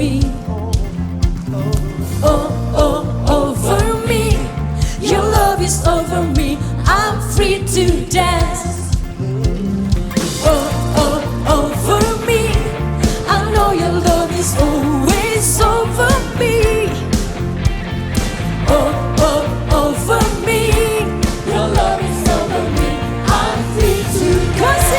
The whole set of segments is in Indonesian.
me. Over me. Your love is over me. I'm free to dance. Over me. I know your love is always over me. Over me. Your love is over me. I'm free to dance.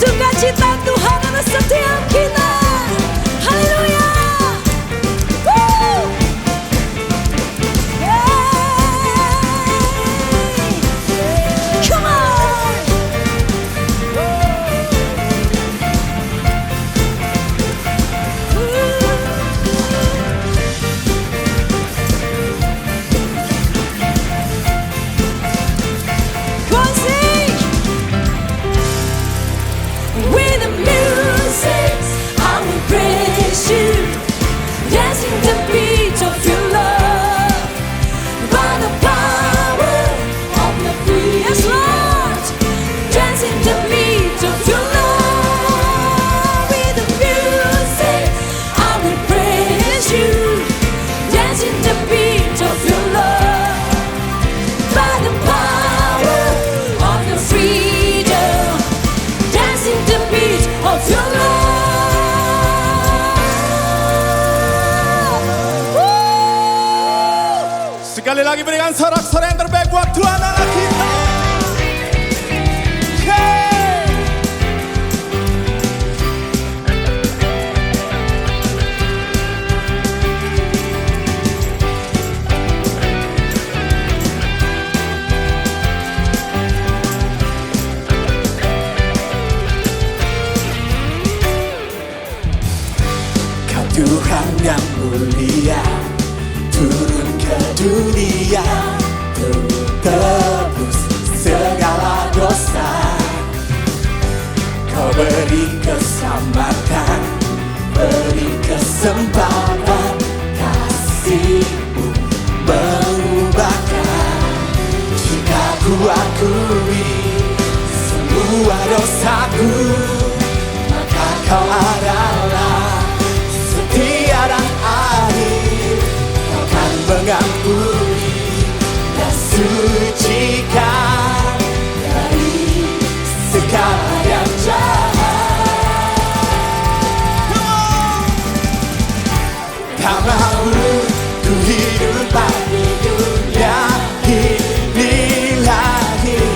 Sukacita Tuhan adalah setiap kita. Haleluya. Come on. Go on, sing. With the music, I will praise you, dancing the beat of your love, by the power of your feet. Yes, Lord, dancing the beat of your love. With the music, I will praise you, dancing the beat of your love, by the power of your freedom. Dancing the beat of your love. Sekali lagi berikan sorak-sorai yang terbaik buat Tuhan Allah kita. Hey! Kau Tuhan yang mulia, turun ke dunia untuk tebus segala dosa. Kau beri keselamatan, beri kesempatan, kasih-Mu mengubahkan. Jika ku akui semua dosaku, maka Kau adalah setia dan adil. Kau kan mengampuni dan sucikan dari segala yang jahat. Tak mau ku hidup di dunia ini lagi.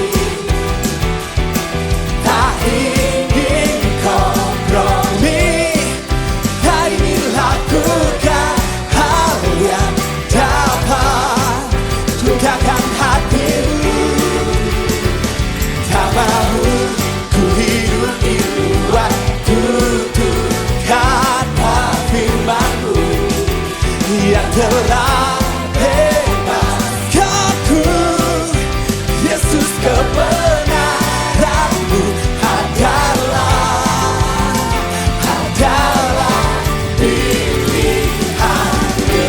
Tak ingin kompromi, tak ingin lakukan hal yang dapat lukakan hatimu. Tak mau ku hidup di luar tutur kata firman-Mu yang telah bebaskanku. Yesus, kebenaran-Mu adalah pilihan-Mu.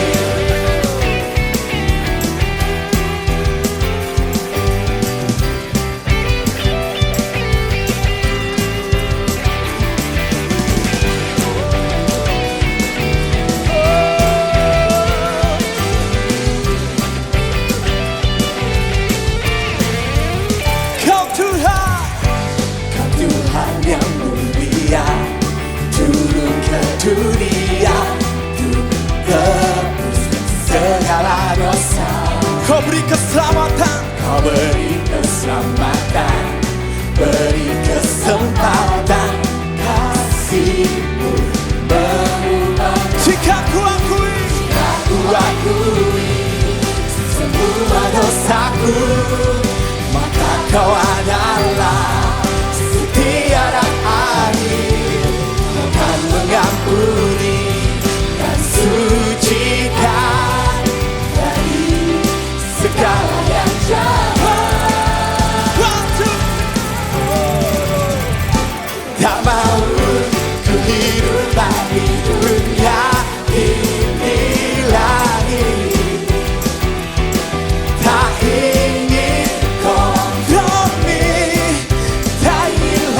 Kau Tuhan yang mulia, turun ke dunia untuk tebus segala dosa. Kau beri keselamatan, Kau beri keselamatan, beri kesempatan, kasih-Mu mengubahkan. Jika ku akui semua dosaku, maka Kau adalah setia dan adil. Kau kan mengampuni dan sucikan dari segala yang jahat. Tak mau ku hidup di dunia ini lagi. Tak ingin kompromi, tak ingin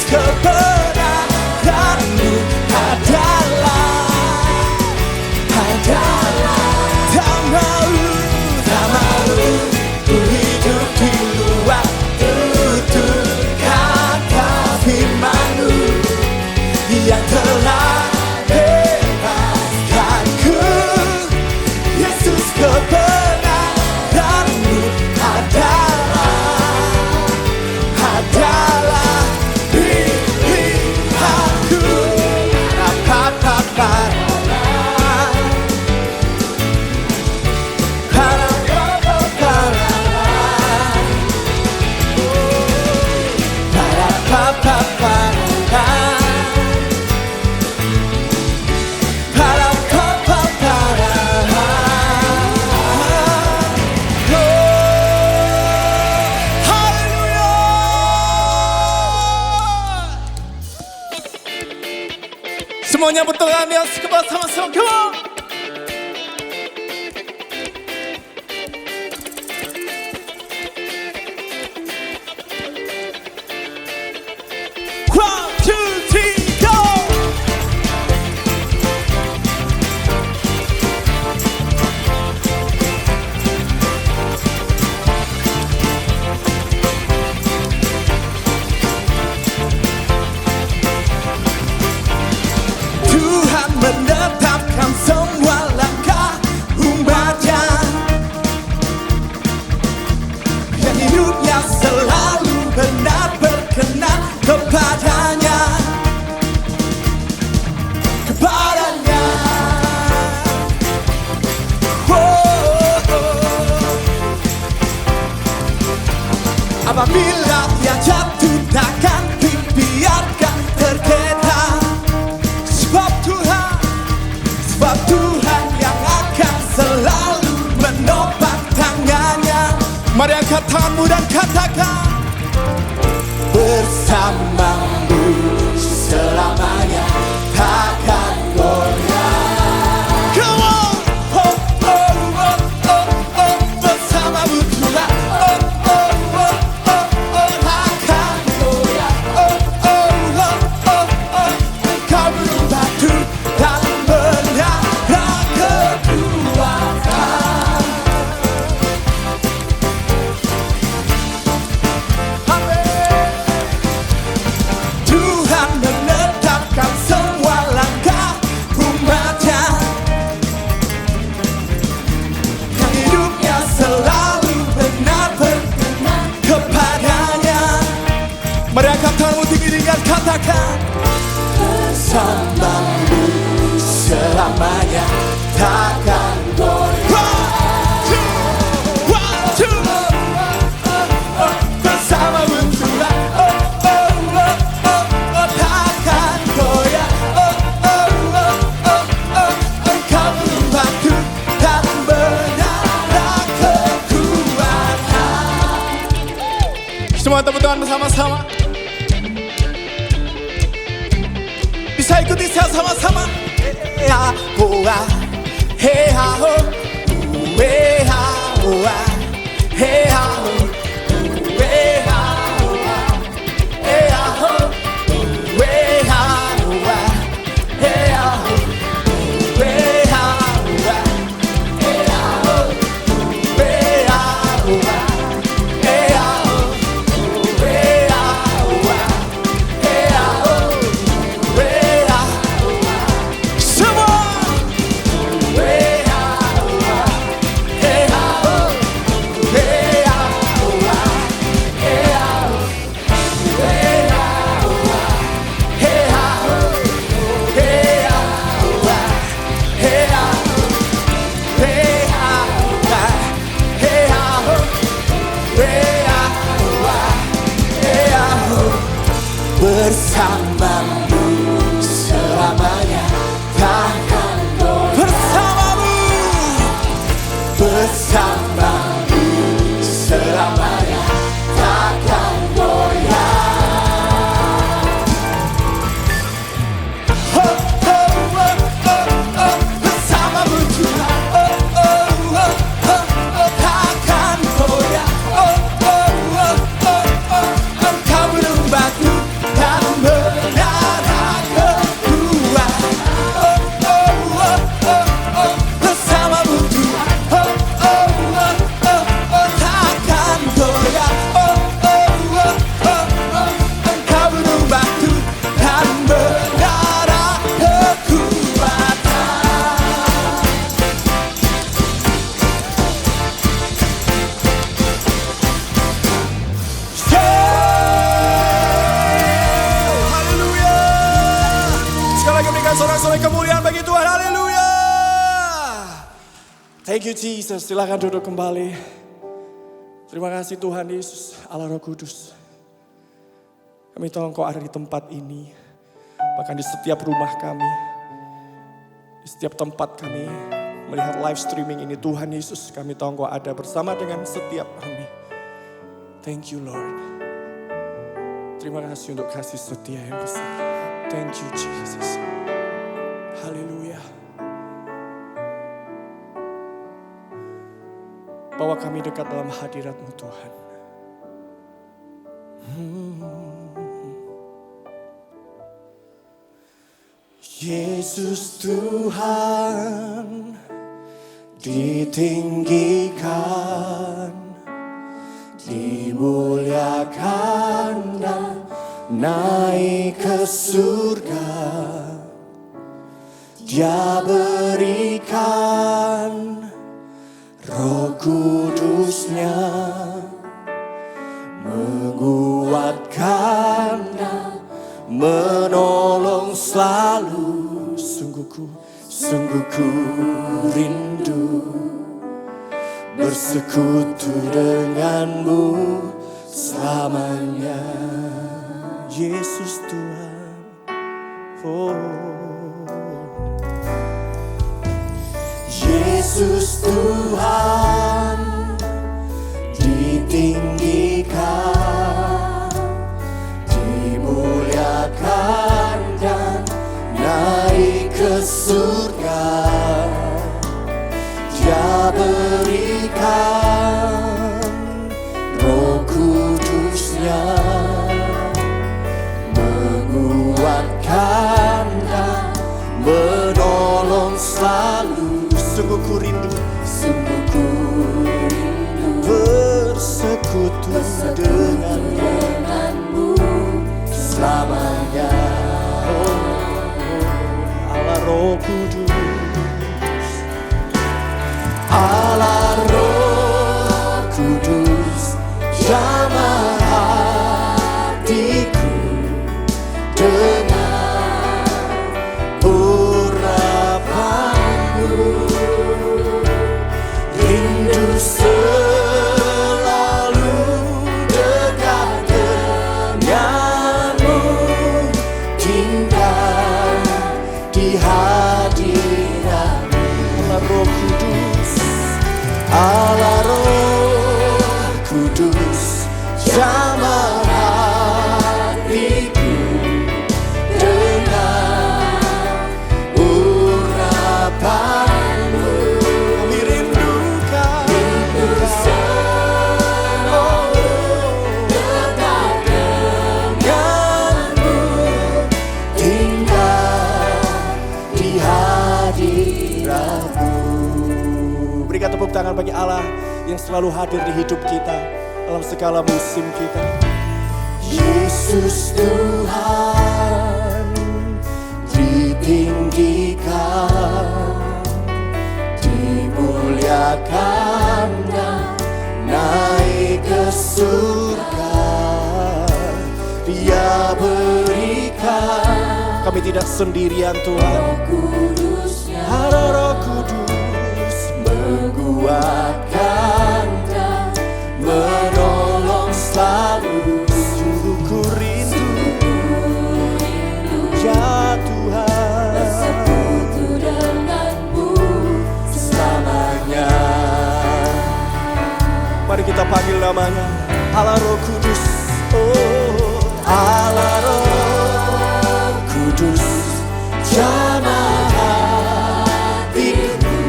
kebenaranmu adalah tak mau ku hidup di luar tutur kata firman-Mu yang telah bebaskanku. Yesus, kebenaran-Mu adalah pilihanku. Semuanya berdoa yang sekebat sama-sama. Come on. One, two, three, go. Tuhan menetapkan semua langkah umatnya yang hidupnya selalu benar berkenan kepadanya. Apabila dia jatuh takkan dibiarkan tergeletak. Sebab Tuhan yang akan selalu menopang tangannya. Mari angkat tanganmu dan katakan, bersamamu selamanya takkan goyah. Come on, oh oh oh oh oh, bersamamu Tuhan, oh oh oh oh oh, takkan goyah. Oh oh oh oh oh, Engkau berbatu dan menara kekuatan. Amin. Tuhan menetapkan semua langkah umatnya yang hidupnya selalu benar berkenan kepadanya. Mari angkat tanganmu tinggi dengan katakan, bersamamu selamanya takkan goyah. One, two, bersamamu Tuhan, oh oh oh oh oh, takkan goyah. Oh oh oh oh oh, Engkau berbatu dan menara kekuatan. Semua tepuk tangan bersama-sama. Bisa ikuti saya sama-sama. Hey-ha, hoa, hey-ha, ho, hey-ha, hoa, hey-ha, ho, hey-ha, hoa, hey-ha, ho, hey-ha, hoa, hey-ha, ho, hey-ha, hoa, hey-ha, ho, hey-ha, hoa, hey-ha, ho, hey-ha, hoa, hey-ha, ho. Bersamamu selamanya takkan goyah. Bersamamu selamanya takkan goyah. Oh oh oh oh oh, bersamamu Tuhan, oh oh oh oh oh, takkan goyah. Oh oh oh oh oh, Engkau belum batu dan Berikan sorak-sorai kemuliaan bagi Tuhan. Haleluya. Thank you Jesus. Silakan duduk kembali. Terima kasih Tuhan Yesus, Allah Roh Kudus. Kami tahu Engkau ada di tempat ini. Bahkan di setiap rumah kami. Di setiap tempat kami melihat live streaming ini. Tuhan Yesus, kami tahu Engkau ada bersama dengan setiap kami. Thank you Lord. Terima kasih untuk kasih setia yang besar. Thank you Jesus. Haleluya. Bawa kami dekat dalam hadirat-Mu Tuhan. Yesus Tuhan ditinggikan, dimuliakan dan naik ke surga. Dia berikan Roh Kudus-Nya, menguatkan dan menolong selalu. Sungguh ku rindu bersekutu denganmu selamanya. Yesus Tuhan, Yesus Tuhan ditinggikan, dimuliakan dan naik ke surga. Dia berikan Roh Kudus-Nya, menguatkan dan menolong selalu. Sungguh ku rindu bersekutu denganmu selamanya. Allah Roh Kudus, Allah Roh Kudus, jamah hatiku dengan urapanmu. Rindu selalu dekat denganmu, tinggal di hadirat-Mu. Allah Roh Kudus, Allah Roh Kudus, jamah hatiku dengan urapanmu. Kami rindukan selalu dekat denganmu, tinggal di hadirat-Mu. Berikan tepuk tangan bagi Allah yang selalu hadir di hidup kita dalam segala musim kita. Yesus Tuhan ditinggikan, dimuliakan dan naik ke surga. Dia berikan, kami tidak sendirian Tuhan. Ada Roh Kudus, menguatkan dan menolong selalu. Sungguh ku rindu, ya Tuhan, bersekutu denganmu selamanya. Mari kita panggil namanya, Allah Roh Kudus. Oh, Allah Roh Kudus, jamah hatiku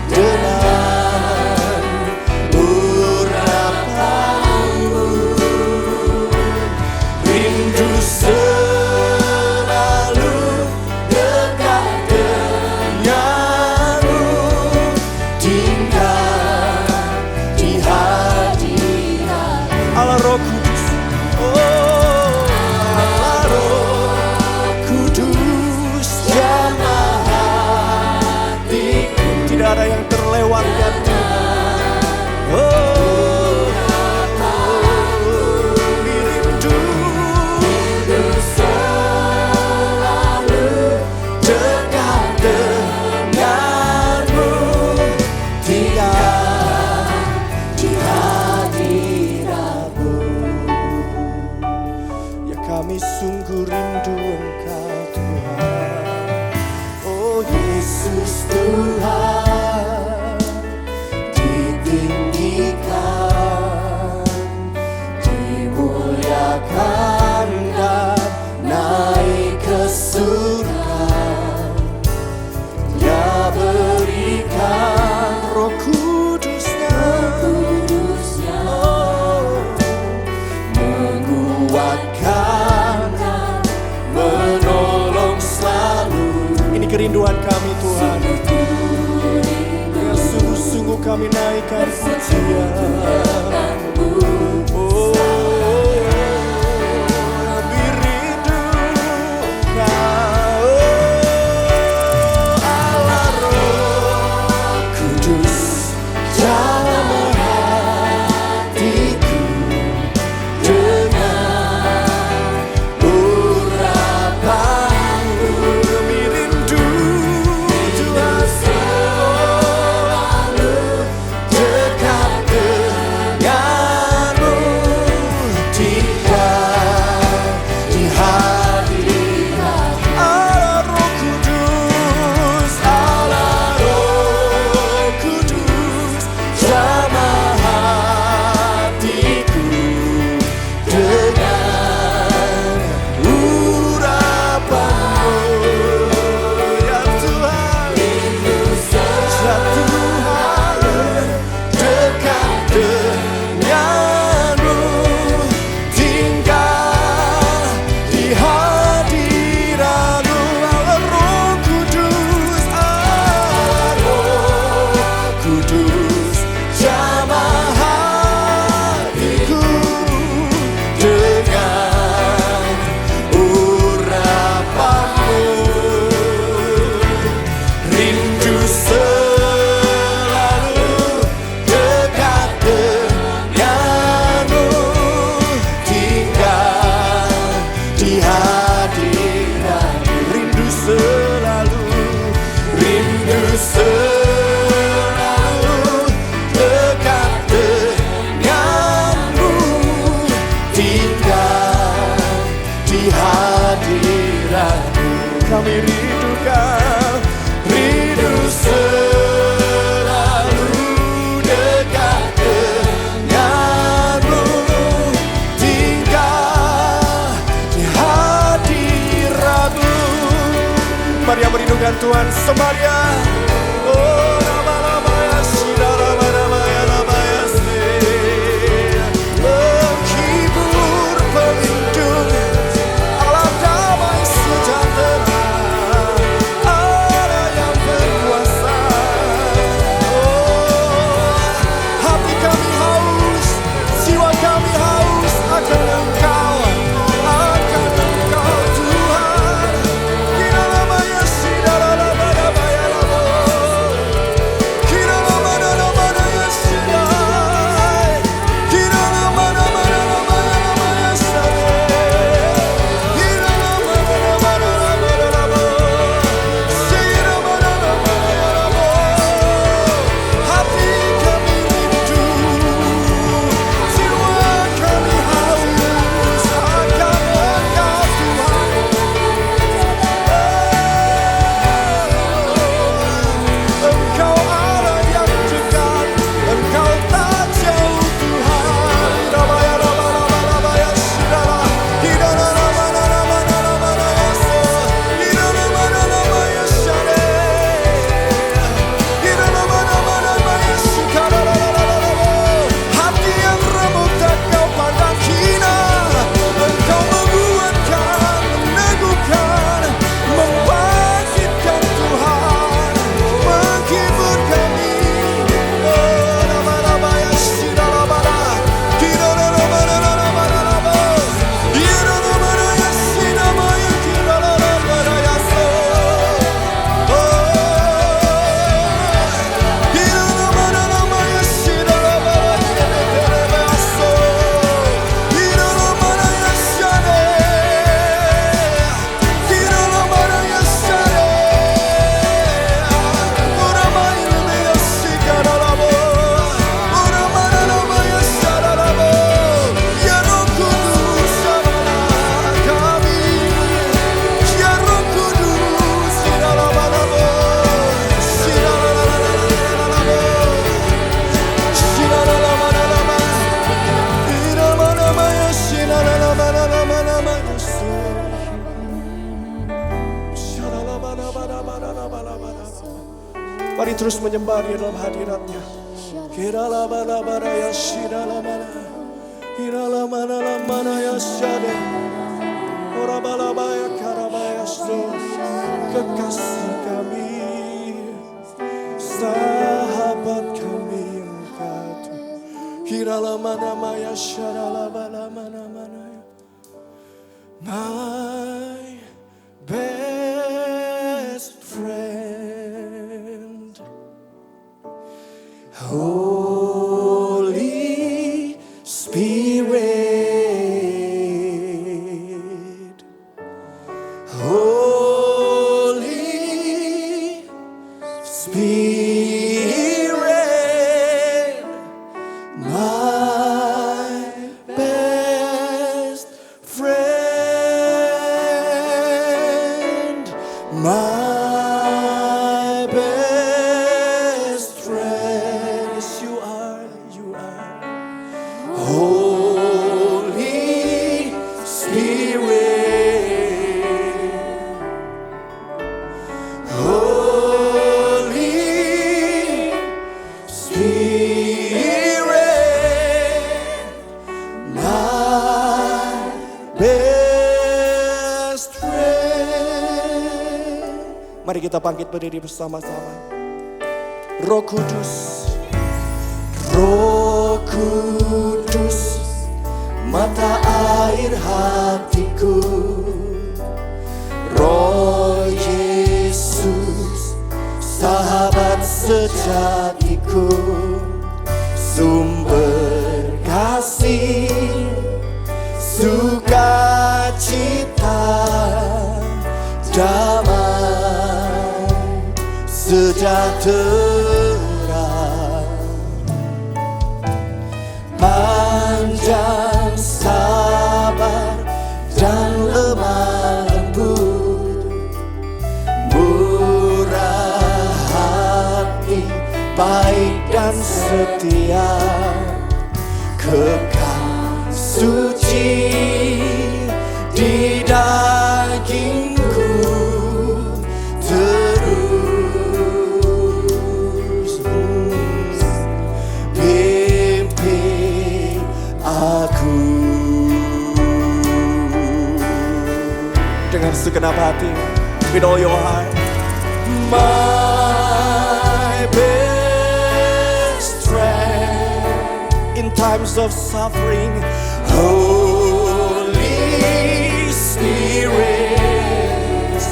dengan urapanmu. Rindu selalu dekat denganmu, tinggal di hadirat Allah Roh Kudus. Oh, Kami sungguh rindu Engkau Tuhan. Oh Yesus Tuhan, ditinggikan, dimuliakan dan naik ke surga. Dia berikan Roh Kudusnya, oh, menguatkan, menolong selalu. Ini kerinduan kami Tuhan. Ya sungguh-sungguh kami naikkan pujian. Oh, kami rindu Engkau, Allah Roh Kudus, jamah hatiku dengan urapanmu. Kami rindu Tuhan, selalu dekat denganmu. Tinggal di hadirat Allah Roh Kudus, Allah Roh Kudus, jamah hatiku dengan urapanmu. Ya Tuhan, ya Tuhan, dekat denganmu. Tinggal di hadiratmu Allah Roh Kudus, Allah Roh Kudus, jamah hatiku dengan urapanmu. Rindu selalu dekat denganmu. Tinggal di hadiratmu. Rindu selalu dekat denganmu. Tinggal di hadiratmu. Kami rindukan, rindu selalu dekat denganmu. Tinggal di hadiratmu. Mari yang merindukan Tuhan, sembah Dia. Oh, nama-namanya, sinara-namanya, namanya, menghibur pelindung, Allah damai sejahtera, Allah yang berkuasa. Oh, hati kami haus, jiwa kami haus akan Engkau, akan Engkau Tuhan. Namanya, sinara-namanya, namanya, Mari terus menyembah di dalam hadiratnya. Kiralabalabara ya shiralamana, kiralamanala ya shade, orabalabaya karabaya so, kekasih kami, sahabat kami engkau. Kiralamana maya sharalabalamana mana, my best friend. Holy Spirit, Holy Spirit, my best friend, my best friend. Yes, you are, you are. Holy Spirit, Holy Spirit, my best friend. Mari kita bangkit berdiri bersama-sama. Roh Kudus, Roh Kudus, mata air hatiku. Roh Yesus, sahabat sejatiku, sumber kasih, sukacita, damai, sejahtera, panjang sabar dan lemah lembut, murah hati, baik dan setia, kekal suci di dagingku terus pimpin aku. Dengan segenap hati, with all your heart, my best friend in times of suffering, Holy Spirit,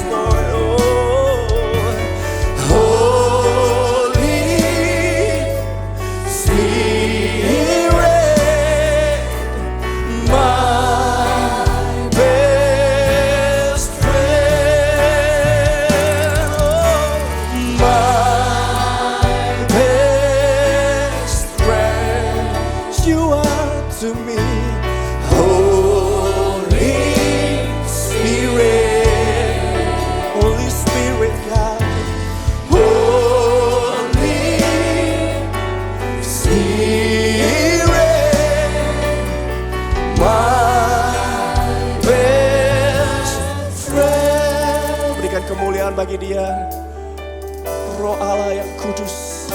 Lord, oh, Holy Spirit, my best friend, oh, my best friend, you are to me. Holy Spirit, Holy Spirit, God, Holy Spirit, my best friend. Berikan kemuliaan bagi Dia, Roh Allah yang kudus,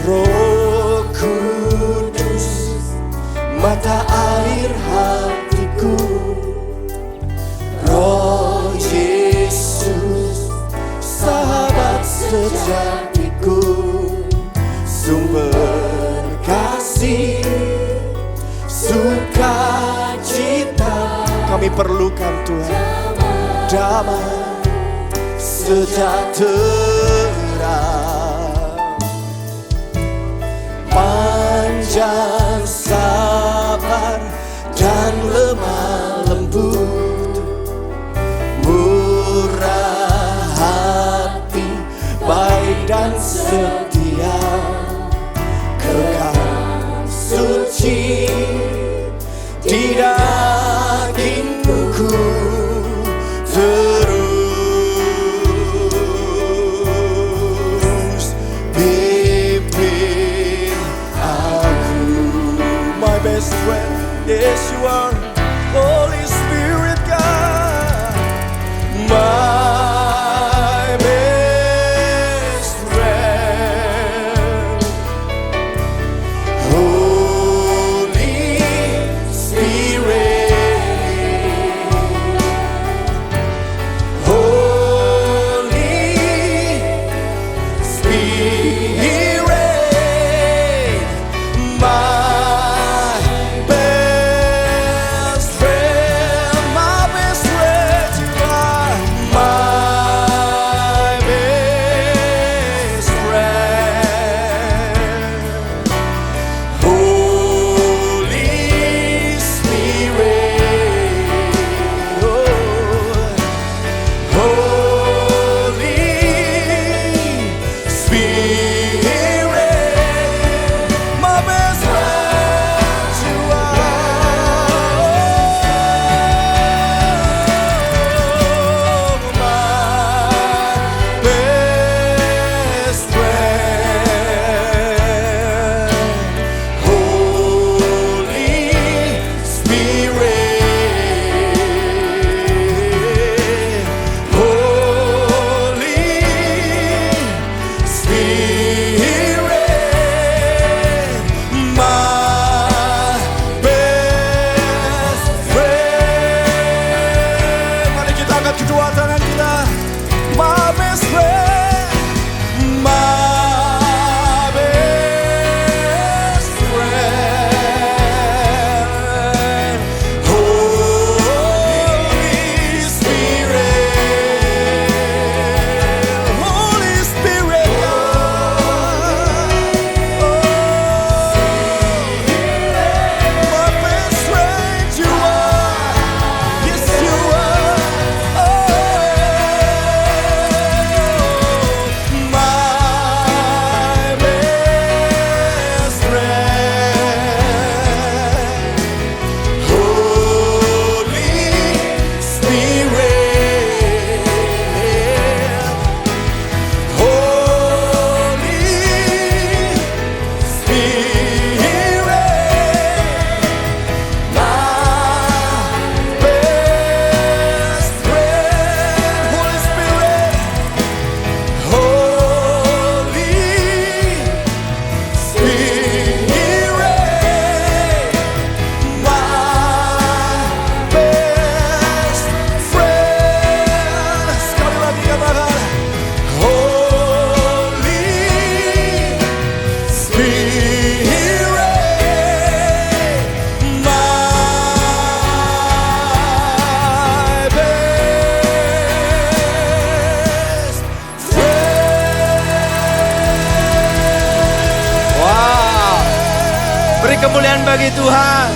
Roh Kudus, mata air hatiku. Roh Yesus, sahabat sejatiku, sumber kasih, sukacita. Kami perlukan Tuhan, damai, sejahtera, panjang sabar dan lemah lembut, murah hati, baik dan setia, kekal suci di dagingku terus pimpin aku. My best friend, yes you are, Holy Spirit God, my best best friend, my best friend. Holy Spirit, Holy Spirit, my best friend you are. Yes, you are. My best friend, Holy Spirit, Holy Spirit, my best friend, Holy Spirit, Holy Spirit, my best friend. Sekali lagi katakan, Holy Spirit, my best friend. Wow, beri kemuliaan bagi Tuhan.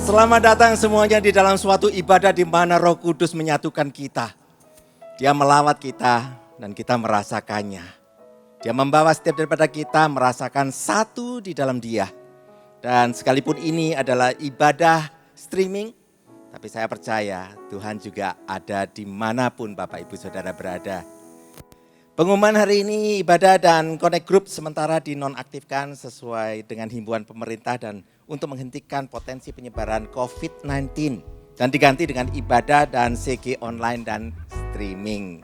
Selamat datang semuanya di dalam suatu ibadah di mana Roh Kudus menyatukan kita. Dia melawat kita dan kita merasakannya. Dia membawa setiap daripada kita merasakan satu di dalam Dia. Dan sekalipun ini adalah ibadah streaming, tapi saya percaya Tuhan juga ada dimanapun Bapak Ibu Saudara berada. Pengumuman hari ini ibadah dan connect group sementara dinonaktifkan sesuai dengan himbauan pemerintah dan untuk menghentikan potensi penyebaran COVID-19 dan diganti dengan ibadah dan CG online dan streaming.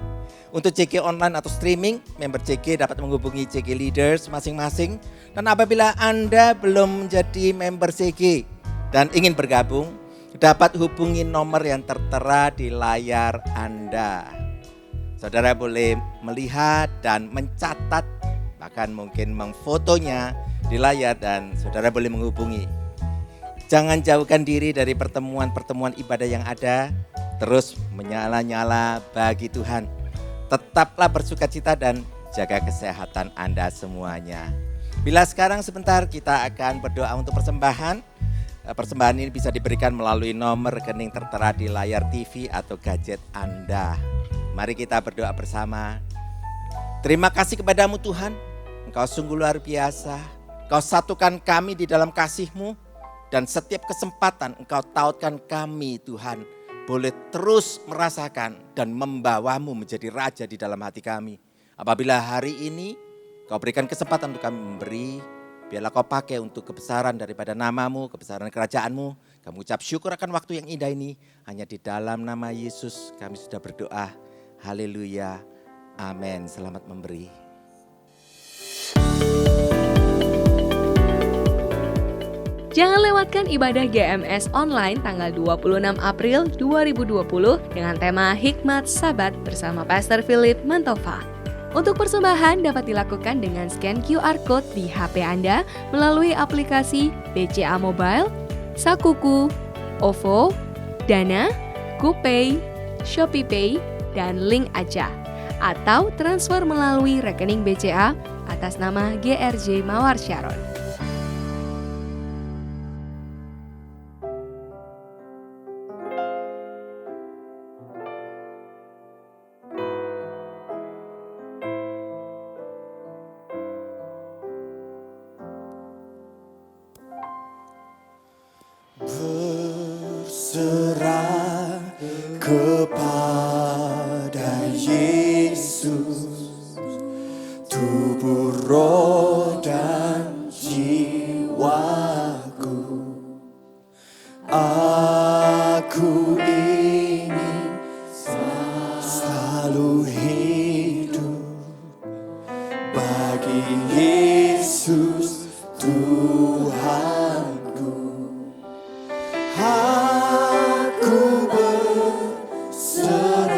Untuk CG online atau streaming, member CG dapat menghubungi CG leaders masing-masing dan apabila Anda belum menjadi member CG dan ingin bergabung, dapat hubungi nomor yang tertera di layar Anda. Saudara boleh melihat dan mencatat, bahkan mungkin memfotonya di layar dan saudara boleh menghubungi. Jangan jauhkan diri dari pertemuan-pertemuan ibadah yang ada, terus menyala-nyala bagi Tuhan. Tetaplah bersukacita dan jaga kesehatan Anda semuanya. Bila sekarang sebentar kita akan berdoa untuk persembahan. Persembahan ini bisa diberikan melalui nomor rekening tertera di layar TV atau gadget Anda. Mari kita berdoa bersama. Terima kasih kepadamu Tuhan, Engkau sungguh luar biasa. Engkau satukan kami di dalam kasih-Mu dan setiap kesempatan Engkau tautkan kami Tuhan boleh terus merasakan dan membawamu menjadi raja di dalam hati kami. Apabila hari ini Kau berikan kesempatan untuk kami memberi, biarlah Kau pakai untuk kebesaran daripada nama-Mu, kebesaran kerajaan-Mu. Kami ucap syukur akan waktu yang indah ini. Hanya di dalam nama Yesus kami sudah berdoa. Haleluya. Amin. Selamat memberi. Jangan lewatkan ibadah GMS online tanggal 26 April 2020 dengan tema Hikmat Sabat bersama Pastor Philip Mantova. Untuk persembahan dapat dilakukan dengan scan QR Code di HP Anda melalui aplikasi BCA Mobile, Sakuku, OVO, Dana, GoPay, ShopeePay, dan Link Aja. Atau transfer melalui rekening BCA atas nama GRJ Mawar Sharon. Berserah kepada Yesus, tubuh, roh, dan jiwaku. Aku ingin selalu hidup bagi Yesus Tuhanku. Aku berserah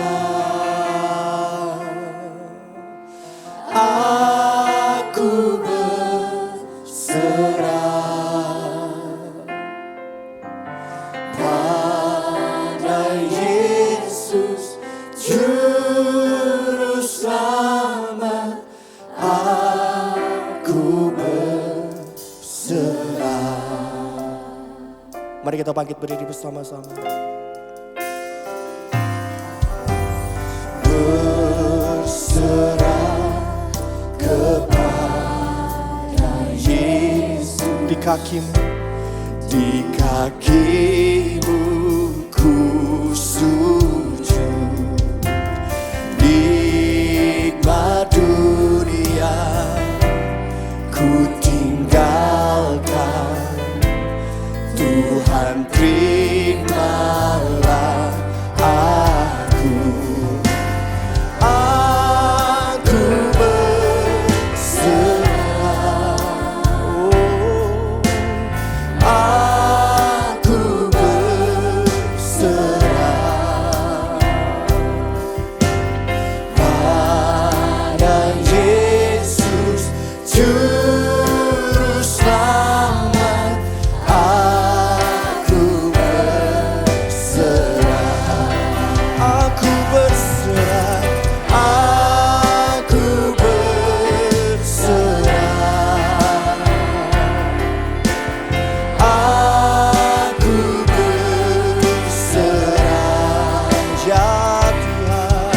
Mari kita bangkit berdiri bersama-sama. Berserah kepada Yesus. Di kakimu ku sujud. Nikmat dunia ku tinggalkan. Tuhan terimalah aku berserah. Aku berserah pada Yesus Juru Selamat. Aku berserah, aku berserah, aku berserah, aku berserah, ya Tuhan,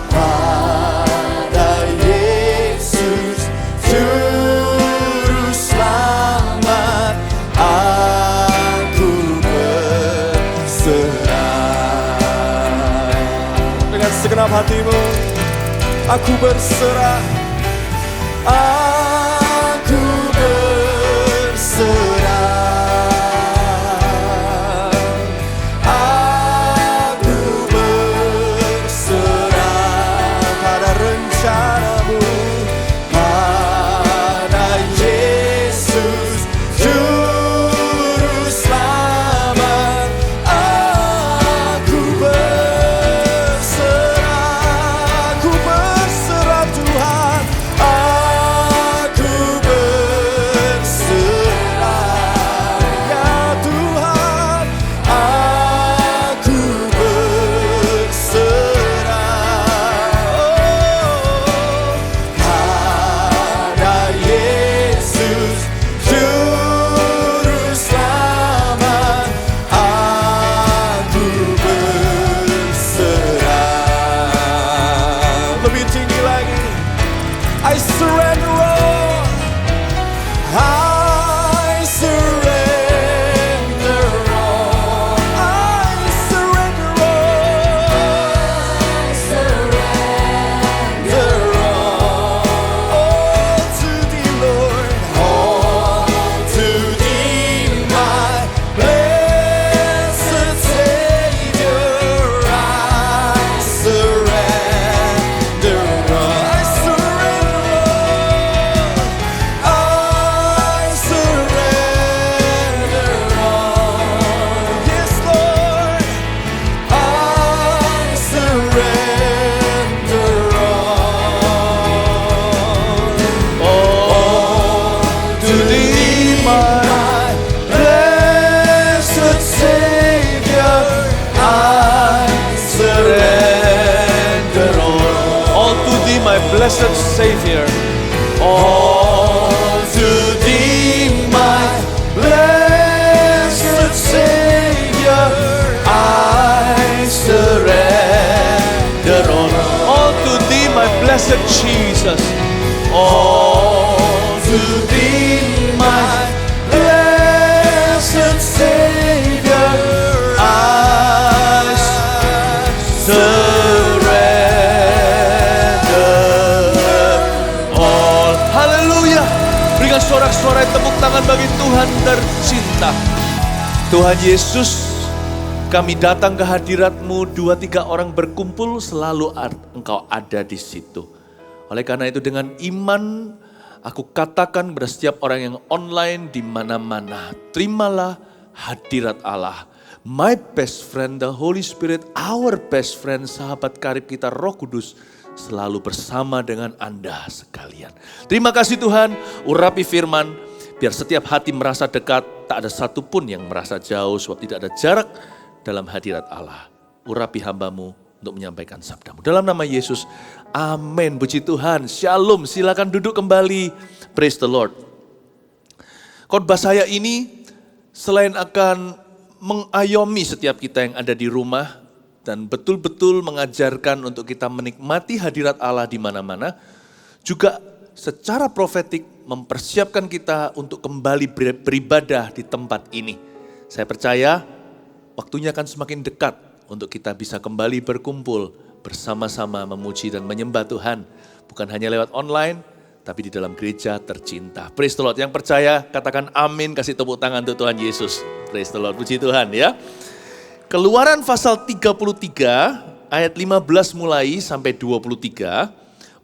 pada Yesus Juru Selamat. Aku berserah dengan segenap hatimu. Aku berserah. Aku berserah. Aku berserah pada rencanamu, pada Yesus Juru Selamat. Aku berserah Tuhan. Aku berserah, ya Tuhan. Aku berserah pada Yesus Juru Selamat. Aku berserah. Lebih tinggi lagi. I surrender all. I surrender all. I surrender all. I surrender all. All to Thee, Lord. All to Thee, my blessed Savior. I surrender all. I surrender all. I surrender all. Yes, Lord. I surrender all. All to Thee, my blessed Savior. I surrender all. All to Thee, my blessed Savior. All to Thee, my blessed Savior. I surrender all. All to Thee, my blessed Jesus. All to Thee, my blessed Savior. I surrender all. Haleluya. Berikan sorak-sorai tepuk tangan bagi Tuhan tercinta. Tuhan Yesus, kami datang ke hadirat-Mu, 2-3 orang berkumpul, selalu Engkau ada di situ. Oleh karena itu dengan iman, aku katakan kepada setiap orang yang online di mana-mana, terimalah hadirat Allah. My best friend, the Holy Spirit, our best friend, sahabat karib kita Roh Kudus, selalu bersama dengan Anda sekalian. Terima kasih Tuhan, urapi firman, biar setiap hati merasa dekat, tak ada satupun yang merasa jauh, sebab tidak ada jarak dalam hadirat Allah. Urapi hamba-Mu untuk menyampaikan sabda-Mu. Dalam nama Yesus, amin. Puji Tuhan, shalom, silakan duduk kembali. Praise the Lord. Khotbah saya ini, selain akan mengayomi setiap kita yang ada di rumah dan betul-betul mengajarkan untuk kita menikmati hadirat Allah di mana-mana, juga secara profetik mempersiapkan kita untuk kembali beribadah di tempat ini. Saya percaya waktunya akan semakin dekat untuk kita bisa kembali berkumpul bersama-sama memuji dan menyembah Tuhan. Bukan hanya lewat online, tapi di dalam gereja tercinta. Praise the Lord. Yang percaya katakan amin, kasih tepuk tangan untuk Tuhan Yesus. Praise the Lord, puji Tuhan ya. Keluaran pasal 33 ayat 15 mulai sampai 23.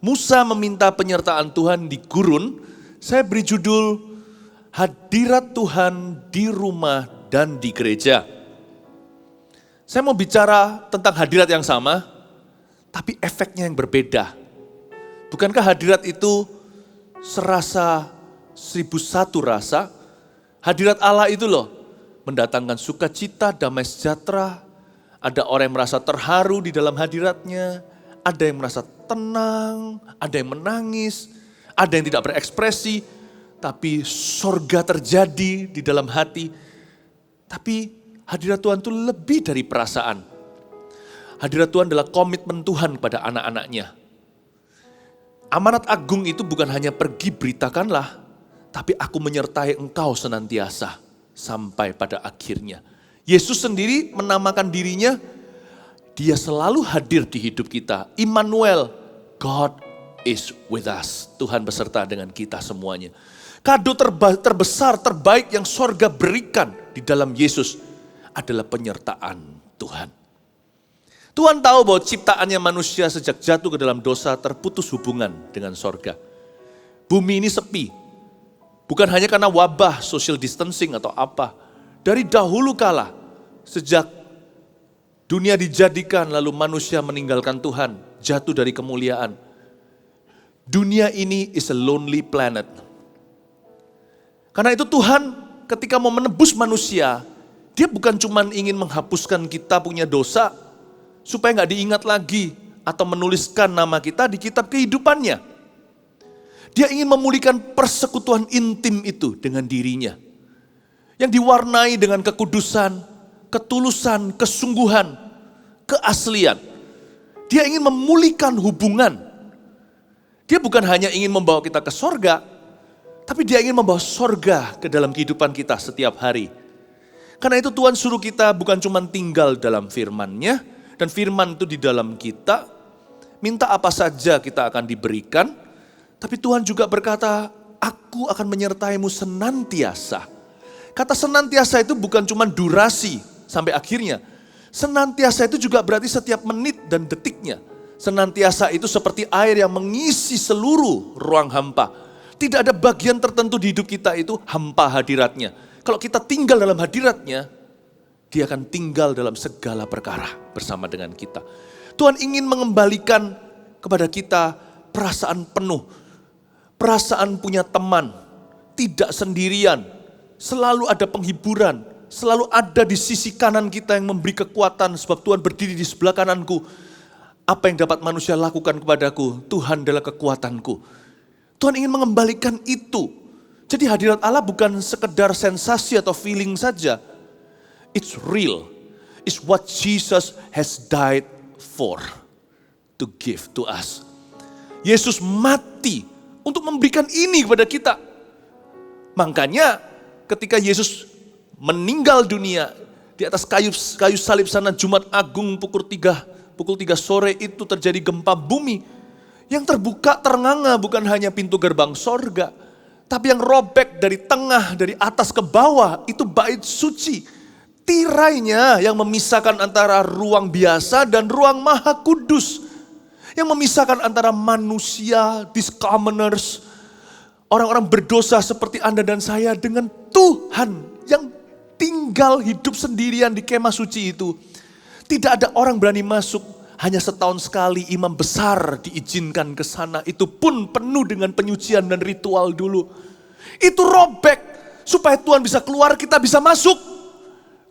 Musa meminta penyertaan Tuhan di gurun. Saya beri judul Hadirat Tuhan di rumah dan di gereja. Saya mau bicara tentang hadirat yang sama, tapi efeknya yang berbeda. Bukankah hadirat itu serasa 1001 rasa? Hadirat Allah itu loh, mendatangkan sukacita, damai sejahtera. Ada orang yang merasa terharu di dalam hadiratnya, ada yang merasa tenang, ada yang menangis, ada yang tidak berekspresi, tapi sorga terjadi di dalam hati. Tapi hadirat Tuhan itu lebih dari perasaan. Hadirat Tuhan adalah komitmen Tuhan kepada anak-anaknya. Amanat agung itu bukan hanya pergi beritakanlah, tapi aku menyertai engkau senantiasa sampai pada akhirnya. Yesus sendiri menamakan dirinya, dia selalu hadir di hidup kita. Immanuel, God is with us. Tuhan beserta dengan kita semuanya. Kado terbesar, terbaik yang sorga berikan di dalam Yesus adalah penyertaan Tuhan. Tuhan tahu bahwa ciptaannya manusia sejak jatuh ke dalam dosa terputus hubungan dengan sorga. Bumi ini sepi. Bukan hanya karena wabah, social distancing atau apa. Dari dahulu kala, sejak dunia dijadikan lalu manusia meninggalkan Tuhan, jatuh dari kemuliaan. Dunia ini is a lonely planet. Karena itu Tuhan ketika mau menebus manusia, dia bukan cuma ingin menghapuskan kita punya dosa, supaya gak diingat lagi, atau menuliskan nama kita di kitab kehidupannya. Dia ingin memulihkan persekutuan intim itu dengan dirinya. Yang diwarnai dengan kekudusan, ketulusan, kesungguhan, keaslian. Dia ingin memulihkan hubungan. Dia bukan hanya ingin membawa kita ke sorga, tapi dia ingin membawa sorga ke dalam kehidupan kita setiap hari. Karena itu Tuhan suruh kita bukan cuma tinggal dalam firman-Nya, dan firman itu di dalam kita, minta apa saja kita akan diberikan, tapi Tuhan juga berkata, aku akan menyertaimu senantiasa. Kata senantiasa itu bukan cuma durasi sampai akhirnya. Senantiasa itu juga berarti setiap menit dan detiknya. Senantiasa itu seperti air yang mengisi seluruh ruang hampa. Tidak ada bagian tertentu di hidup kita itu hampa hadiratnya. Kalau kita tinggal dalam hadiratnya, dia akan tinggal dalam segala perkara bersama dengan kita. Tuhan ingin mengembalikan kepada kita perasaan penuh. Perasaan punya teman, tidak sendirian, selalu ada penghiburan, selalu ada di sisi kanan kita yang memberi kekuatan sebab Tuhan berdiri di sebelah kananku. Apa yang dapat manusia lakukan kepadaku? Tuhan adalah kekuatanku. Tuhan ingin mengembalikan itu. Jadi hadirat Allah bukan sekedar sensasi atau feeling saja. It's real. It's what Jesus has died for. To give to us. Yesus mati untuk memberikan ini kepada kita. Makanya ketika Yesus meninggal dunia di atas kayu salib sana Jumat Agung pukul 3 sore itu terjadi gempa bumi. Yang terbuka ternganga bukan hanya pintu gerbang sorga, tapi yang robek dari tengah, dari atas ke bawah itu bait suci. Tirainya yang memisahkan antara ruang biasa dan ruang maha kudus. Yang memisahkan antara manusia, these commoners, orang-orang berdosa seperti Anda dan saya dengan Tuhan yang tinggal hidup sendirian di kemah suci itu. Tidak ada orang berani masuk, hanya setahun sekali imam besar diizinkan ke sana. Itu pun penuh dengan penyucian dan ritual dulu. Itu robek supaya Tuhan bisa keluar, kita bisa masuk.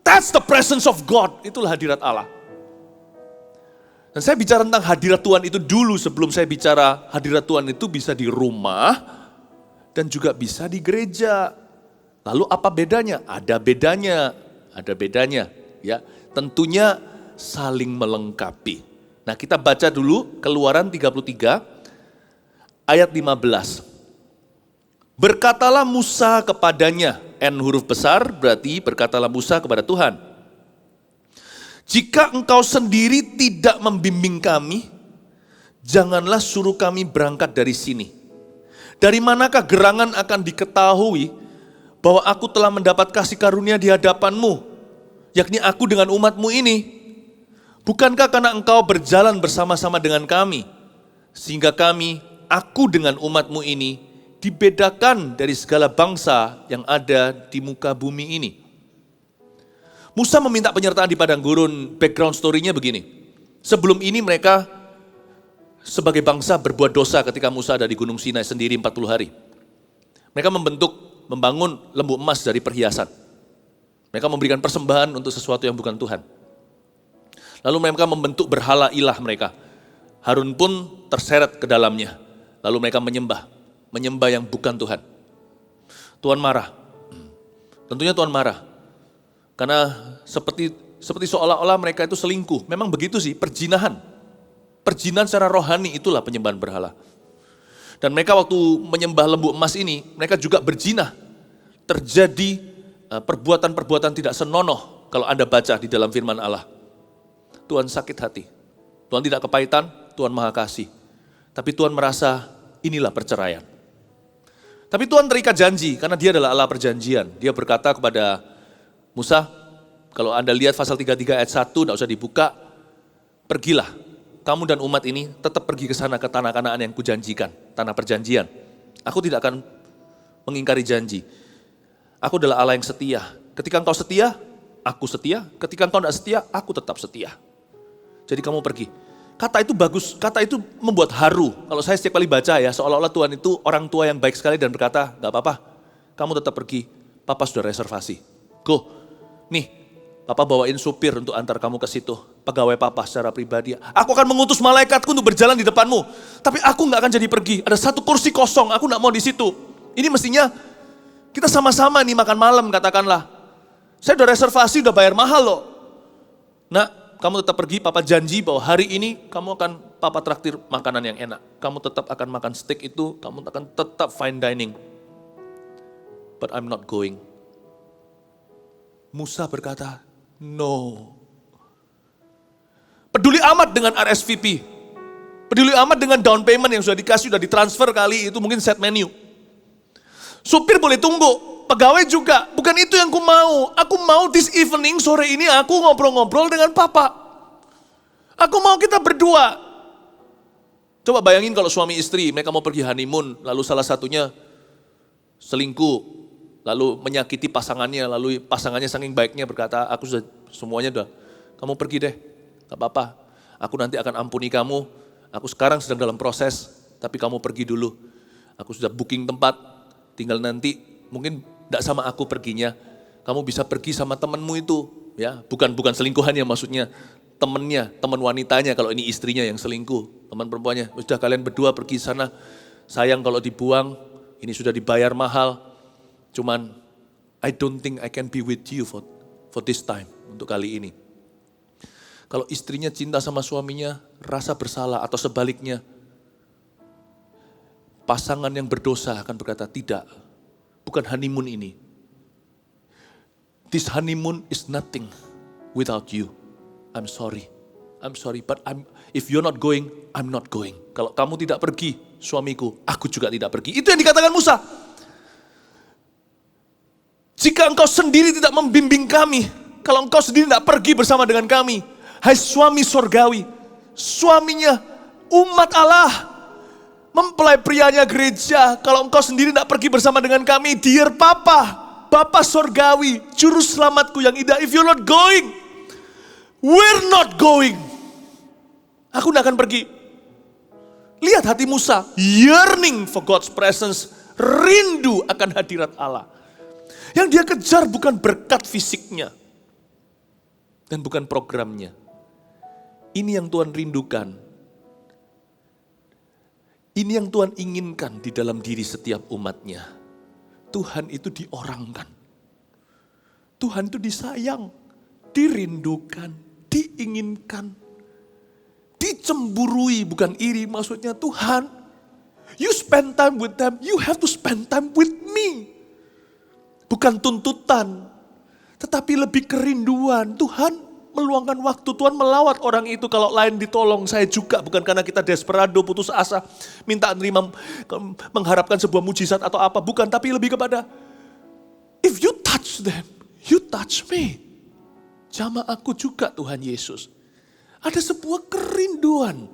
That's the presence of God, itulah hadirat Allah. Dan saya bicara tentang hadirat Tuhan itu dulu sebelum saya bicara hadirat Tuhan itu bisa di rumah dan juga bisa di gereja. Lalu apa bedanya? Ada bedanya. ada bedanya ya. Tentunya saling melengkapi. Nah, kita baca dulu Keluaran 33 ayat 15. Berkatalah Musa kepadanya, N huruf besar berarti berkatalah Musa kepada Tuhan. Jika engkau sendiri tidak membimbing kami, janganlah suruh kami berangkat dari sini. Dari manakah gerangan akan diketahui bahwa aku telah mendapat kasih karunia di hadapanmu, yakni aku dengan umatmu ini? Bukankah karena engkau berjalan bersama-sama dengan kami, sehingga aku dengan umatmu ini, dibedakan dari segala bangsa yang ada di muka bumi ini. Musa meminta penyertaan di padang gurun, background story-nya begini. Sebelum ini mereka sebagai bangsa berbuat dosa ketika Musa ada di Gunung Sinai sendiri 40 hari. Mereka membangun lembu emas dari perhiasan. Mereka memberikan persembahan untuk sesuatu yang bukan Tuhan. Lalu mereka membentuk berhala ilah mereka. Harun pun terseret ke dalamnya. Lalu mereka menyembah yang bukan Tuhan. Tuhan marah. Tentunya Tuhan marah. Karena seperti seolah-olah mereka itu selingkuh. Memang begitu sih, perjinahan. Perjinahan secara rohani itulah penyembahan berhala. Dan mereka waktu menyembah lembu emas ini, mereka juga berjinah. Terjadi perbuatan-perbuatan tidak senonoh kalau Anda baca di dalam firman Allah. Tuhan sakit hati. Tuhan tidak kepahitan, Tuhan maha kasih. Tapi Tuhan merasa inilah perceraian. Tapi Tuhan terikat janji karena dia adalah Allah perjanjian. Dia berkata kepada Musa, kalau Anda lihat pasal 33 ayat 1, tidak usah dibuka, pergilah. Kamu dan umat ini tetap pergi ke sana ke tanah Kanaan yang kujanjikan, tanah perjanjian. Aku tidak akan mengingkari janji. Aku adalah Allah yang setia. Ketika engkau setia, aku setia. Ketika engkau tidak setia, aku tetap setia. Jadi kamu pergi. Kata itu bagus, kata itu membuat haru. Kalau saya setiap kali baca ya, seolah-olah Tuhan itu orang tua yang baik sekali dan berkata, gak apa-apa, kamu tetap pergi, Papa sudah reservasi. Go, nih, Papa bawain supir untuk antar kamu ke situ, pegawai Papa secara pribadi. Aku akan mengutus malaikatku untuk berjalan di depanmu, tapi aku gak akan jadi pergi. Ada satu kursi kosong, aku gak mau di situ. Ini mestinya kita sama-sama nih makan malam katakanlah. Saya udah reservasi, udah bayar mahal loh. Nah, kamu tetap pergi, Papa janji bahwa hari ini kamu akan Papa traktir makanan yang enak. Kamu tetap akan makan steak itu, kamu akan tetap fine dining. But I'm not going. Musa berkata, no. Peduli amat dengan RSVP. Peduli amat dengan down payment yang sudah dikasih, sudah ditransfer kali, itu mungkin set menu. Supir boleh tunggu, pegawai juga, bukan itu yang aku mau. Aku mau this evening, sore ini aku ngobrol-ngobrol dengan Papa. Aku mau kita berdua. Coba bayangin kalau suami istri, mereka mau pergi honeymoon, lalu salah satunya selingkuh, lalu menyakiti pasangannya, lalu pasangannya saking baiknya berkata, aku sudah semuanya udah, kamu pergi deh, gak apa-apa. Aku nanti akan ampuni kamu, aku sekarang sedang dalam proses, tapi kamu pergi dulu. Aku sudah booking tempat, tinggal nanti mungkin tidak sama aku perginya, kamu bisa pergi sama temanmu itu, ya bukan selingkuhan ya maksudnya, temannya, teman wanitanya kalau ini istrinya yang selingkuh, teman perempuannya, sudah kalian berdua pergi sana, sayang kalau dibuang, ini sudah dibayar mahal, cuman I don't think I can be with you for this time, untuk kali ini. Kalau istrinya cinta sama suaminya, rasa bersalah atau sebaliknya, pasangan yang berdosa akan berkata, tidak, bukan honeymoon ini. This honeymoon is nothing without you. I'm sorry, but if you're not going, I'm not going. Kalau kamu tidak pergi, suamiku, aku juga tidak pergi. Itu yang dikatakan Musa. Jika engkau sendiri tidak membimbing kami, kalau engkau sendiri tidak pergi bersama dengan kami, hai suami sorgawi, suaminya umat Allah, mempelai prianya gereja, kalau engkau sendiri tidak pergi bersama dengan kami, dear Papa, Bapa sorgawi, juru selamatku yang indah, if you're not going, we're not going. Aku tidak akan pergi. Lihat hati Musa, yearning for God's presence, rindu akan hadirat Allah. Yang dia kejar bukan berkat fisiknya, dan bukan programnya. Ini yang Tuhan rindukan. Ini yang Tuhan inginkan di dalam diri setiap umatnya. Tuhan itu diorangkan. Tuhan itu disayang, dirindukan, diinginkan, dicemburui, bukan iri. Maksudnya Tuhan, you spend time with them, you have to spend time with me. Bukan tuntutan, tetapi lebih kerinduan. Tuhan meluangkan waktu, Tuhan melawat orang itu. Kalau lain ditolong, saya juga. Bukan karena kita desperado, putus asa, minta nerima, mengharapkan sebuah mujizat atau apa. Bukan, tapi lebih kepada, if you touch them, you touch me. Jamah aku juga Tuhan Yesus. Ada sebuah kerinduan.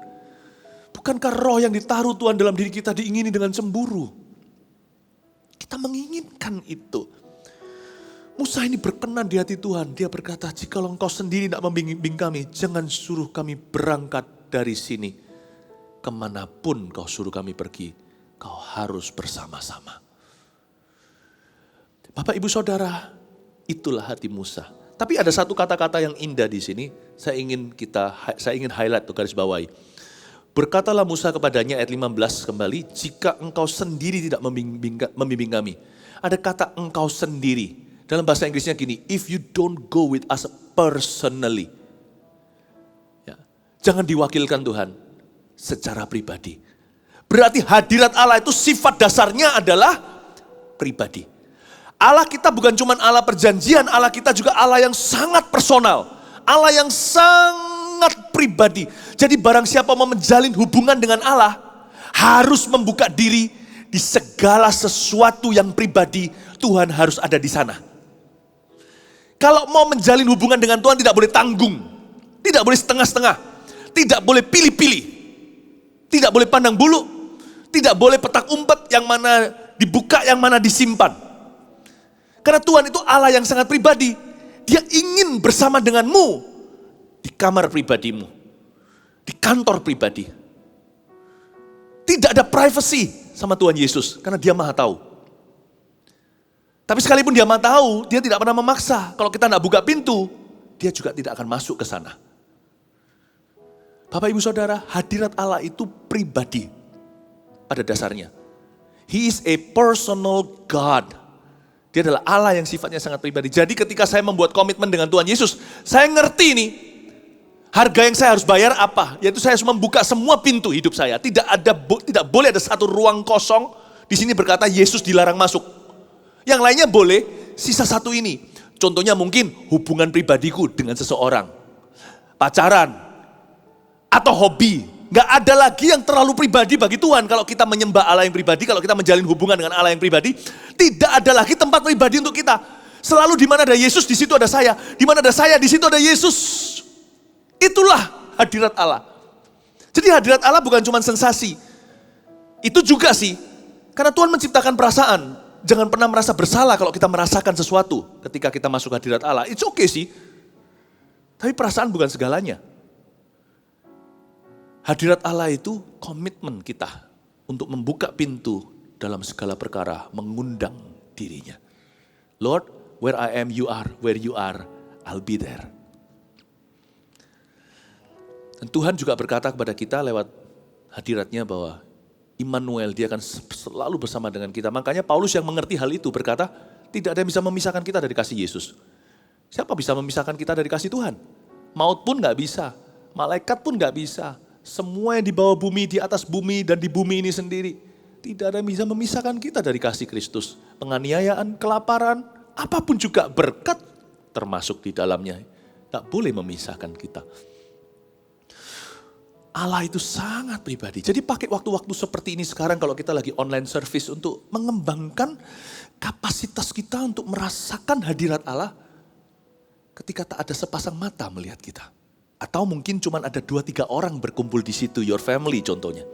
Bukankah roh yang ditaruh Tuhan dalam diri kita diingini dengan cemburu? Kita menginginkan itu. Musa ini berkenan di hati Tuhan. Dia berkata, jika engkau sendiri tidak membimbing kami, jangan suruh kami berangkat dari sini. Kemanapun kau suruh kami pergi, kau harus bersama-sama. Bapak, Ibu, Saudara, itulah hati Musa. Tapi ada satu kata-kata yang indah di sini, saya ingin highlight atau garis bawahi. Berkatalah Musa kepadanya ayat 15 kembali, jika engkau sendiri tidak membimbing kami. Ada kata engkau sendiri. Dalam bahasa Inggrisnya gini, if you don't go with us personally. Ya, jangan diwakilkan Tuhan secara pribadi. Berarti hadirat Allah itu sifat dasarnya adalah pribadi. Allah kita bukan cuma Allah perjanjian, Allah kita juga Allah yang sangat personal. Allah yang sangat pribadi. Jadi barang siapa mau menjalin hubungan dengan Allah, harus membuka diri di segala sesuatu yang pribadi, Tuhan harus ada di sana. Kalau mau menjalin hubungan dengan Tuhan tidak boleh tanggung, tidak boleh setengah-setengah, tidak boleh pilih-pilih, tidak boleh pandang bulu, tidak boleh petak umpet yang mana dibuka, yang mana disimpan. Karena Tuhan itu Allah yang sangat pribadi, Dia ingin bersama denganmu di kamar pribadimu, di kantor pribadi. Tidak ada privacy sama Tuhan Yesus, karena Dia Maha Tahu. Tapi sekalipun Dia Maha Tahu, Dia tidak pernah memaksa. Kalau kita tidak buka pintu, Dia juga tidak akan masuk ke sana. Bapak, Ibu, Saudara, hadirat Allah itu pribadi pada dasarnya. He is a personal God. Dia adalah Allah yang sifatnya sangat pribadi. Jadi ketika saya membuat komitmen dengan Tuhan Yesus, saya ngerti nih, harga yang saya harus bayar apa? Yaitu saya harus membuka semua pintu hidup saya. Tidak boleh ada satu ruang kosong. Di sini berkata Yesus dilarang masuk. Yang lainnya boleh, sisa satu ini. Contohnya mungkin hubungan pribadiku dengan seseorang. Pacaran. Atau hobi. Gak ada lagi yang terlalu pribadi bagi Tuhan. Kalau kita menyembah Allah yang pribadi, kalau kita menjalin hubungan dengan Allah yang pribadi, tidak ada lagi tempat pribadi untuk kita. Selalu di mana ada Yesus, di situ ada saya. Di mana ada saya, di situ ada Yesus. Itulah hadirat Allah. Jadi hadirat Allah bukan cuma sensasi. Itu juga sih. Karena Tuhan menciptakan perasaan. Jangan pernah merasa bersalah kalau kita merasakan sesuatu ketika kita masuk hadirat Allah. It's okay sih. Tapi perasaan bukan segalanya. Hadirat Allah itu komitmen kita untuk membuka pintu dalam segala perkara, mengundang dirinya. Lord, where I am, you are. Where you are, I'll be there. Dan Tuhan juga berkata kepada kita lewat hadiratnya bahwa Immanuel, Dia akan selalu bersama dengan kita. Makanya Paulus yang mengerti hal itu berkata, tidak ada yang bisa memisahkan kita dari kasih Yesus. Siapa bisa memisahkan kita dari kasih Tuhan? Maut pun gak bisa, malaikat pun gak bisa. Semua yang di bawah bumi, di atas bumi, dan di bumi ini sendiri. Tidak ada yang bisa memisahkan kita dari kasih Kristus. Penganiayaan, kelaparan, apapun juga berkat termasuk di dalamnya. Tak boleh memisahkan kita. Allah itu sangat pribadi. Jadi pakai waktu-waktu seperti ini sekarang kalau kita lagi online service untuk mengembangkan kapasitas kita untuk merasakan hadirat Allah ketika tak ada sepasang mata melihat kita. Atau mungkin cuma ada 2-3 orang berkumpul di situ, your family contohnya.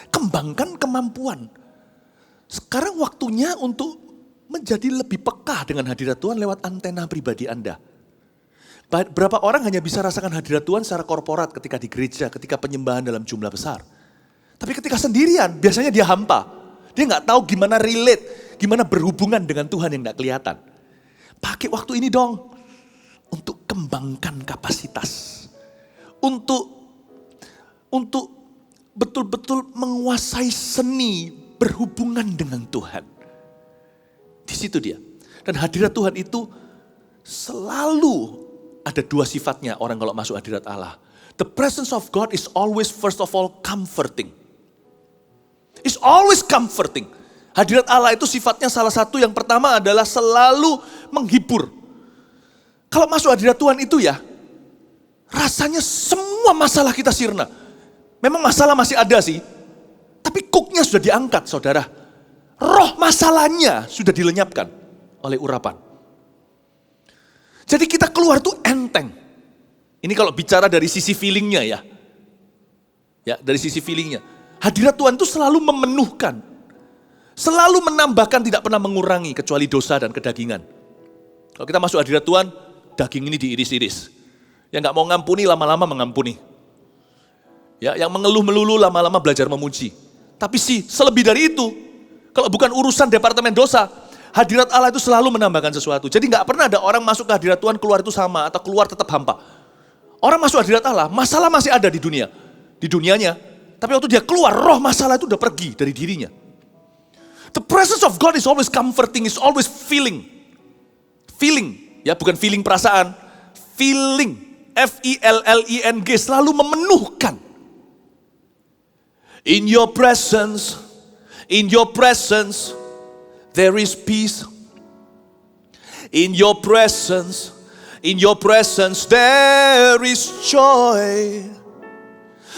Kembangkan kemampuan. Sekarang waktunya untuk menjadi lebih peka dengan hadirat Tuhan lewat antena pribadi Anda. Berapa orang hanya bisa rasakan hadirat Tuhan secara korporat ketika di gereja, ketika penyembahan dalam jumlah besar. Tapi ketika sendirian, biasanya dia hampa. Dia gak tahu gimana relate, gimana berhubungan dengan Tuhan yang gak kelihatan. Pakai waktu ini dong, untuk kembangkan kapasitas. Untuk betul-betul menguasai seni berhubungan dengan Tuhan. Di situ dia. Dan hadirat Tuhan itu Selalu ada dua sifatnya orang kalau masuk hadirat Allah. The presence of God is always first of all comforting. It's always comforting. Hadirat Allah itu sifatnya salah satu yang pertama adalah selalu menghibur. Kalau masuk hadirat Tuhan itu ya, rasanya semua masalah kita sirna. Memang masalah masih ada sih, tapi cooknya sudah diangkat saudara. Roh masalahnya sudah dilenyapkan oleh urapan. Jadi kita keluar tuh enteng. Ini kalau bicara dari sisi feelingnya ya. Ya, dari sisi feelingnya. Hadirat Tuhan itu selalu memenuhkan. Selalu menambahkan, tidak pernah mengurangi kecuali dosa dan kedagingan. Kalau kita masuk hadirat Tuhan, daging ini diiris-iris. Yang gak mau ngampuni, lama-lama mengampuni. Ya, yang mengeluh melulu, lama-lama belajar memuji. Tapi selebih dari itu, kalau bukan urusan departemen dosa, hadirat Allah itu selalu menambahkan sesuatu. Jadi gak pernah ada orang masuk ke hadirat Tuhan, keluar itu sama, atau keluar tetap hampa. Orang masuk hadirat Allah, masalah masih ada di dunia. Di dunianya. Tapi waktu dia keluar, roh masalah itu udah pergi dari dirinya. The presence of God is always comforting, is always feeling. Feeling, ya bukan feeling perasaan. Feeling, F-I-L-L-I-N-G, selalu memenuhkan. In your presence, there is peace. In your presence, there is joy.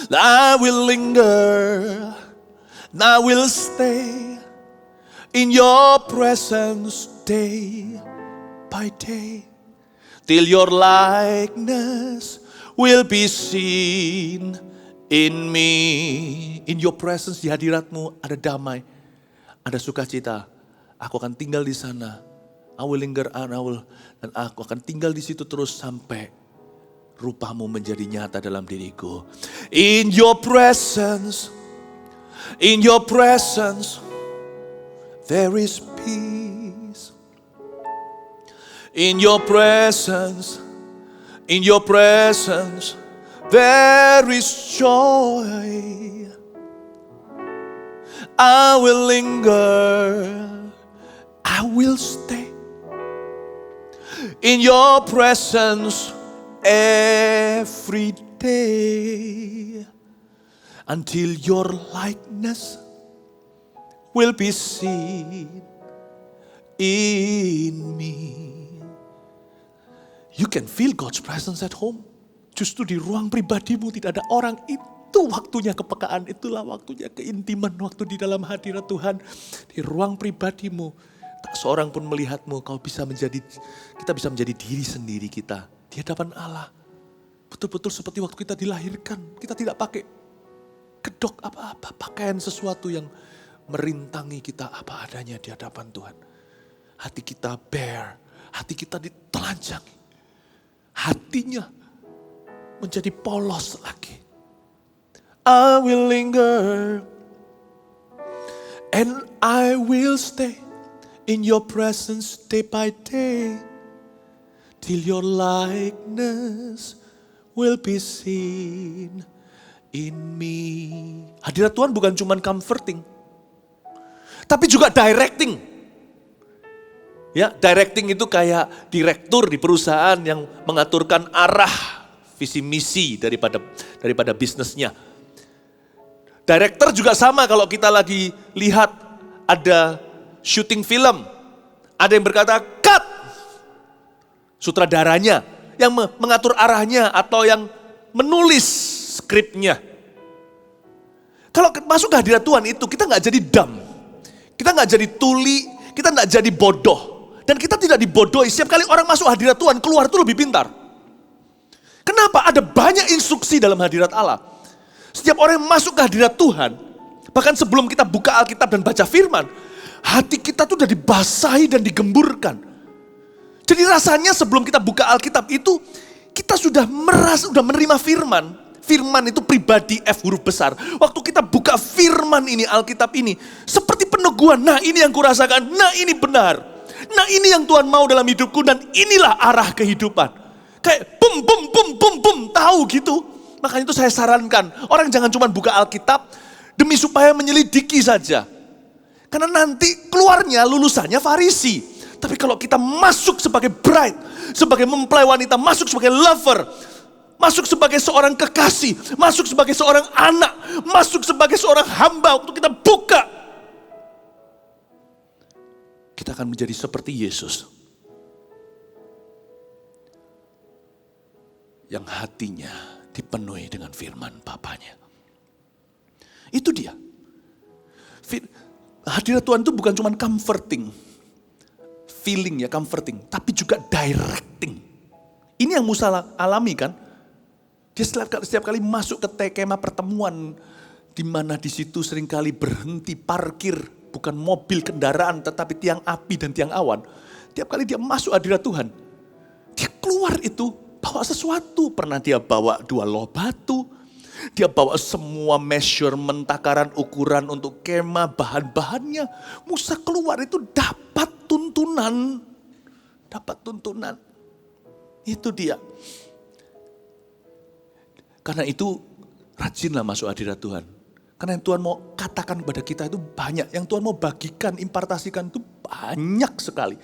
I will linger, I will stay in your presence day by day, till your likeness will be seen in me. In your presence, di hadiratmu ada damai, ada sukacita. Aku akan tinggal di sana. I will linger and dan aku akan tinggal di situ terus sampai rupamu menjadi nyata dalam diriku. In your presence, there is peace. In your presence, there is joy. I will linger, I will stay in your presence every day, until your likeness will be seen in me. You can feel God's presence at home. Justru di ruang pribadimu tidak ada orang, itu waktunya kepekaan, itulah waktunya keintiman, waktu di dalam hadirat Tuhan. Di ruang pribadimu, tak seorang pun melihatmu, kita bisa menjadi diri sendiri kita. Di hadapan Allah, betul-betul seperti waktu kita dilahirkan. Kita tidak pakai kedok apa-apa, pakaian sesuatu yang merintangi kita apa adanya di hadapan Tuhan. Hati kita bare, hati kita ditelanjangi. Hatinya menjadi polos lagi. I will linger and I will stay in your presence day by day, till your likeness will be seen in me. Hadirat Tuhan bukan cuma comforting, tapi juga directing. Ya, directing itu kayak direktur di perusahaan yang mengaturkan arah visi misi daripada bisnisnya. Director juga sama kalau kita lagi lihat ada syuting film, ada yang berkata cut. Sutradaranya yang mengatur arahnya atau yang menulis skripnya. Kalau masuk ke hadirat Tuhan itu kita nggak jadi dumb, kita nggak jadi tuli, kita nggak jadi bodoh. Dan kita tidak dibodohi, setiap kali orang masuk hadirat Tuhan, keluar itu lebih pintar. Kenapa? Ada banyak instruksi dalam hadirat Allah. Setiap orang yang masuk ke hadirat Tuhan, bahkan sebelum kita buka Alkitab dan baca firman, hati kita tuh udah dibasahi dan digemburkan. Jadi rasanya sebelum kita buka Alkitab itu, kita sudah menerima firman. Firman itu pribadi F huruf besar. Waktu kita buka firman ini, Alkitab ini, seperti peneguhan, nah ini yang kurasakan, nah ini benar. Nah ini yang Tuhan mau dalam hidupku dan inilah arah kehidupan. Kayak bum bum bum bum bum, tahu gitu. Makanya itu saya sarankan, orang jangan cuma buka Alkitab demi supaya menyelidiki saja. Karena nanti keluarnya lulusannya Farisi. Tapi kalau kita masuk sebagai bride, sebagai mempelai wanita, masuk sebagai lover, masuk sebagai seorang kekasih, masuk sebagai seorang anak, masuk sebagai seorang hamba, untuk kita buka, kita akan menjadi seperti Yesus. Yang hatinya dipenuhi dengan firman Bapanya. Itu dia. Hadirat Tuhan itu bukan cuma comforting, feeling ya, comforting, tapi juga directing. Ini yang Musa alami kan. Dia setiap kali masuk ke kemah pertemuan, di mana di situ seringkali berhenti parkir, bukan mobil kendaraan, tetapi tiang api dan tiang awan. Tiap kali dia masuk hadirat Tuhan, dia keluar itu bawa sesuatu. Pernah dia bawa 2 loh batu, dia bawa semua measurement, takaran ukuran untuk kemah, bahan-bahannya. Musa keluar itu dapat tuntunan. Dapat tuntunan. Itu dia. Karena itu rajinlah masuk hadirat Tuhan. Karena yang Tuhan mau katakan kepada kita itu banyak. Yang Tuhan mau bagikan, impartasikan itu banyak sekali.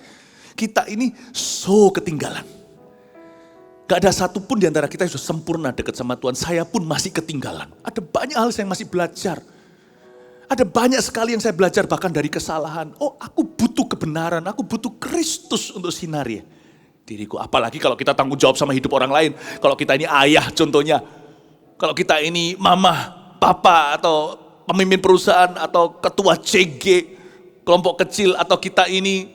Kita ini so ketinggalan. Gak ada satupun di antara kita yang sudah sempurna dekat sama Tuhan. Saya pun masih ketinggalan. Ada banyak hal yang masih belajar. Ada banyak sekali yang saya belajar bahkan dari kesalahan. Oh, aku butuh kebenaran, aku butuh Kristus untuk sinari diriku. Apalagi kalau kita tanggung jawab sama hidup orang lain. Kalau kita ini ayah contohnya. Kalau kita ini mama, papa, atau pemimpin perusahaan, atau ketua CG, kelompok kecil, atau kita ini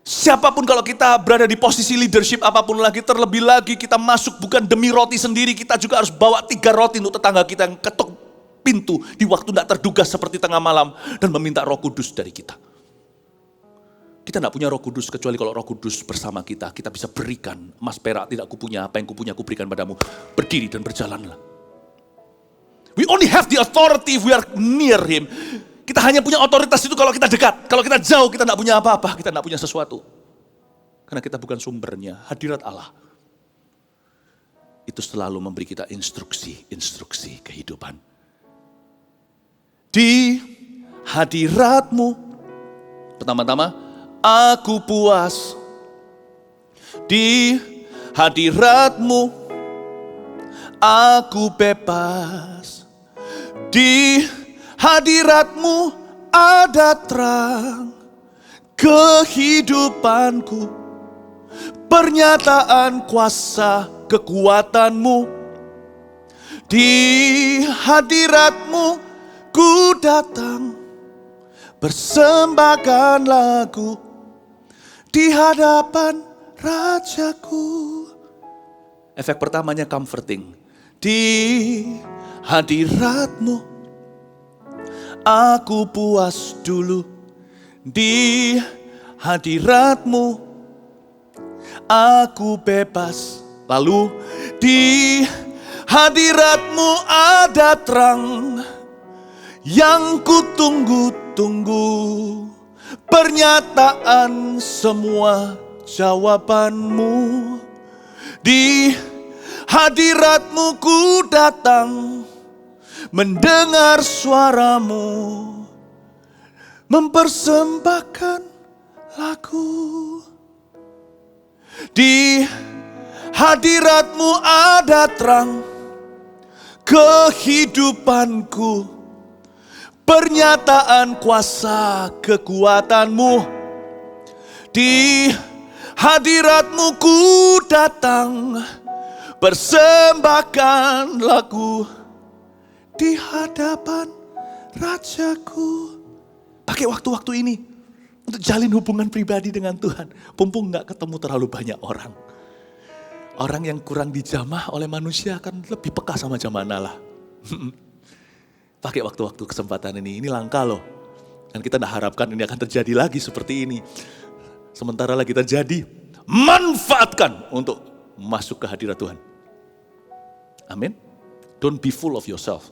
siapapun, kalau kita berada di posisi leadership apapun lagi, terlebih lagi kita masuk bukan demi roti sendiri, kita juga harus bawa 3 roti untuk tetangga kita yang ketuk pintu di waktu tidak terduga seperti tengah malam dan meminta Roh Kudus dari kita. Kita tidak punya Roh Kudus kecuali kalau Roh Kudus bersama kita. Kita bisa berikan emas perak tidak kupunya, apa yang kupunya kuberikan padamu. Berdiri dan berjalanlah. We only have the authority if we are near Him. Kita hanya punya otoritas itu kalau kita dekat. Kalau kita jauh, kita tidak punya apa-apa. Kita tidak punya sesuatu. Karena kita bukan sumbernya. Hadirat Allah itu selalu memberi kita instruksi kehidupan. Di hadirat-Mu, pertama-tama, aku puas. Di hadirat-Mu, aku bebas. Di hadirat-Mu ada terang kehidupanku, pernyataan kuasa kekuatan-Mu. Di hadirat-Mu ku datang, persembahkan lagu di hadapan Rajaku. Efek pertamanya comforting. Di hadirat-Mu aku puas dulu. Di hadirat-Mu aku bebas. Lalu di hadirat-Mu ada terang yang ku tunggu-tunggu, pernyataan semua jawaban-Mu. Di hadirat-Mu ku datang, mendengar suara-Mu, mempersembahkan lagu. Di hadirat-Mu ada terang kehidupanku, pernyataan kuasa kekuatan-Mu. Di hadirat-Mu ku datang, persembahkan lagu di hadapan Rajaku. Pakai waktu-waktu ini untuk jalin hubungan pribadi dengan Tuhan. Mumpung gak ketemu terlalu banyak orang. Orang yang kurang dijamah oleh manusia akan lebih peka sama jamaah Allah. Pakai waktu-waktu kesempatan ini langka loh. Dan kita tidak harapkan ini akan terjadi lagi seperti ini. Sementara lagi terjadi, manfaatkan untuk masuk ke hadirat Tuhan. Amin. Don't be full of yourself.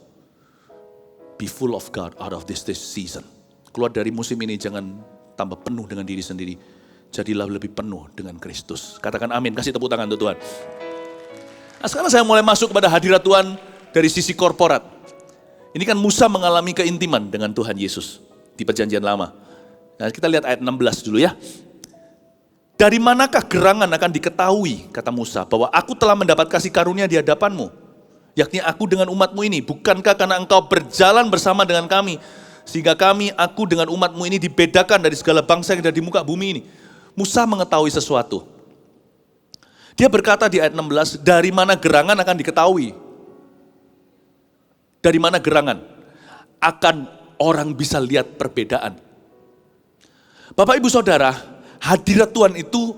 Be full of God out of this season. Keluar dari musim ini jangan tambah penuh dengan diri sendiri. Jadilah lebih penuh dengan Kristus. Katakan amin, kasih tepuk tangan untuk Tuhan. Nah, sekarang saya mulai masuk kepada hadirat Tuhan dari sisi korporat. Ini kan Musa mengalami keintiman dengan Tuhan Yesus di perjanjian lama. Nah, kita lihat ayat 16 dulu ya. Dari manakah gerangan akan diketahui, kata Musa, bahwa aku telah mendapat kasih karunia di hadapanmu, yakni aku dengan umatmu ini. Bukankah karena engkau berjalan bersama dengan kami, sehingga aku dengan umatmu ini dibedakan dari segala bangsa yang ada di muka bumi ini. Musa mengetahui sesuatu. Dia berkata di ayat 16, dari mana gerangan akan diketahui? Dari mana gerangan? Akan orang bisa lihat perbedaan. Bapak, Ibu, Saudara, hadirat Tuhan itu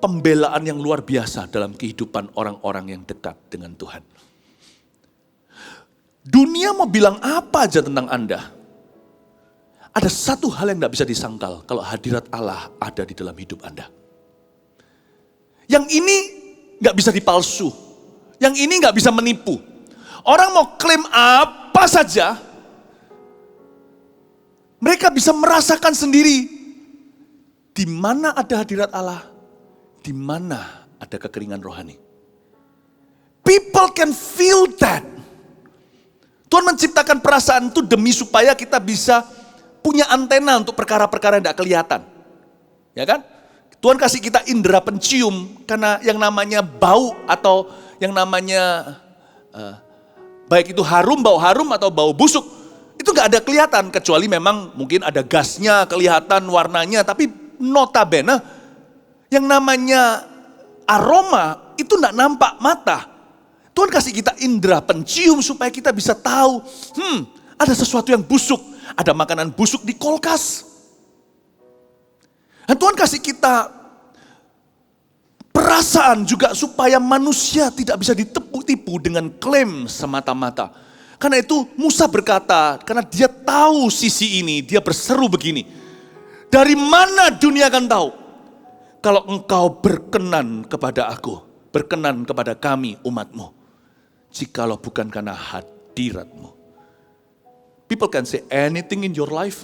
pembelaan yang luar biasa dalam kehidupan orang-orang yang dekat dengan Tuhan. Dunia mau bilang apa aja tentang Anda. Ada satu hal yang gak bisa disangkal kalau hadirat Allah ada di dalam hidup Anda. Yang ini gak bisa dipalsu. Yang ini gak bisa menipu. Orang mau klaim apa saja, mereka bisa merasakan sendiri di mana ada hadirat Allah, di mana ada kekeringan rohani. People can feel that. Tuhan menciptakan perasaan itu demi supaya kita bisa punya antena untuk perkara-perkara yang tidak kelihatan. Ya kan? Tuhan kasih kita indera pencium karena yang namanya bau atau yang namanya baik itu harum, bau harum atau bau busuk, itu gak ada kelihatan kecuali memang mungkin ada gasnya, kelihatan warnanya, tapi notabene yang namanya aroma itu gak nampak mata. Tuhan kasih kita indera pencium supaya kita bisa tahu, ada sesuatu yang busuk, ada makanan busuk di kulkas. Dan Tuhan kasih kita perasaan juga supaya manusia tidak bisa ditipu dengan klaim semata-mata. Karena itu Musa berkata, karena dia tahu sisi ini, dia berseru begini. Dari mana dunia akan tahu? Kalau engkau berkenan kepada aku, berkenan kepada kami umatmu. Jikalau bukan karena hadiratmu. People can say anything in your life.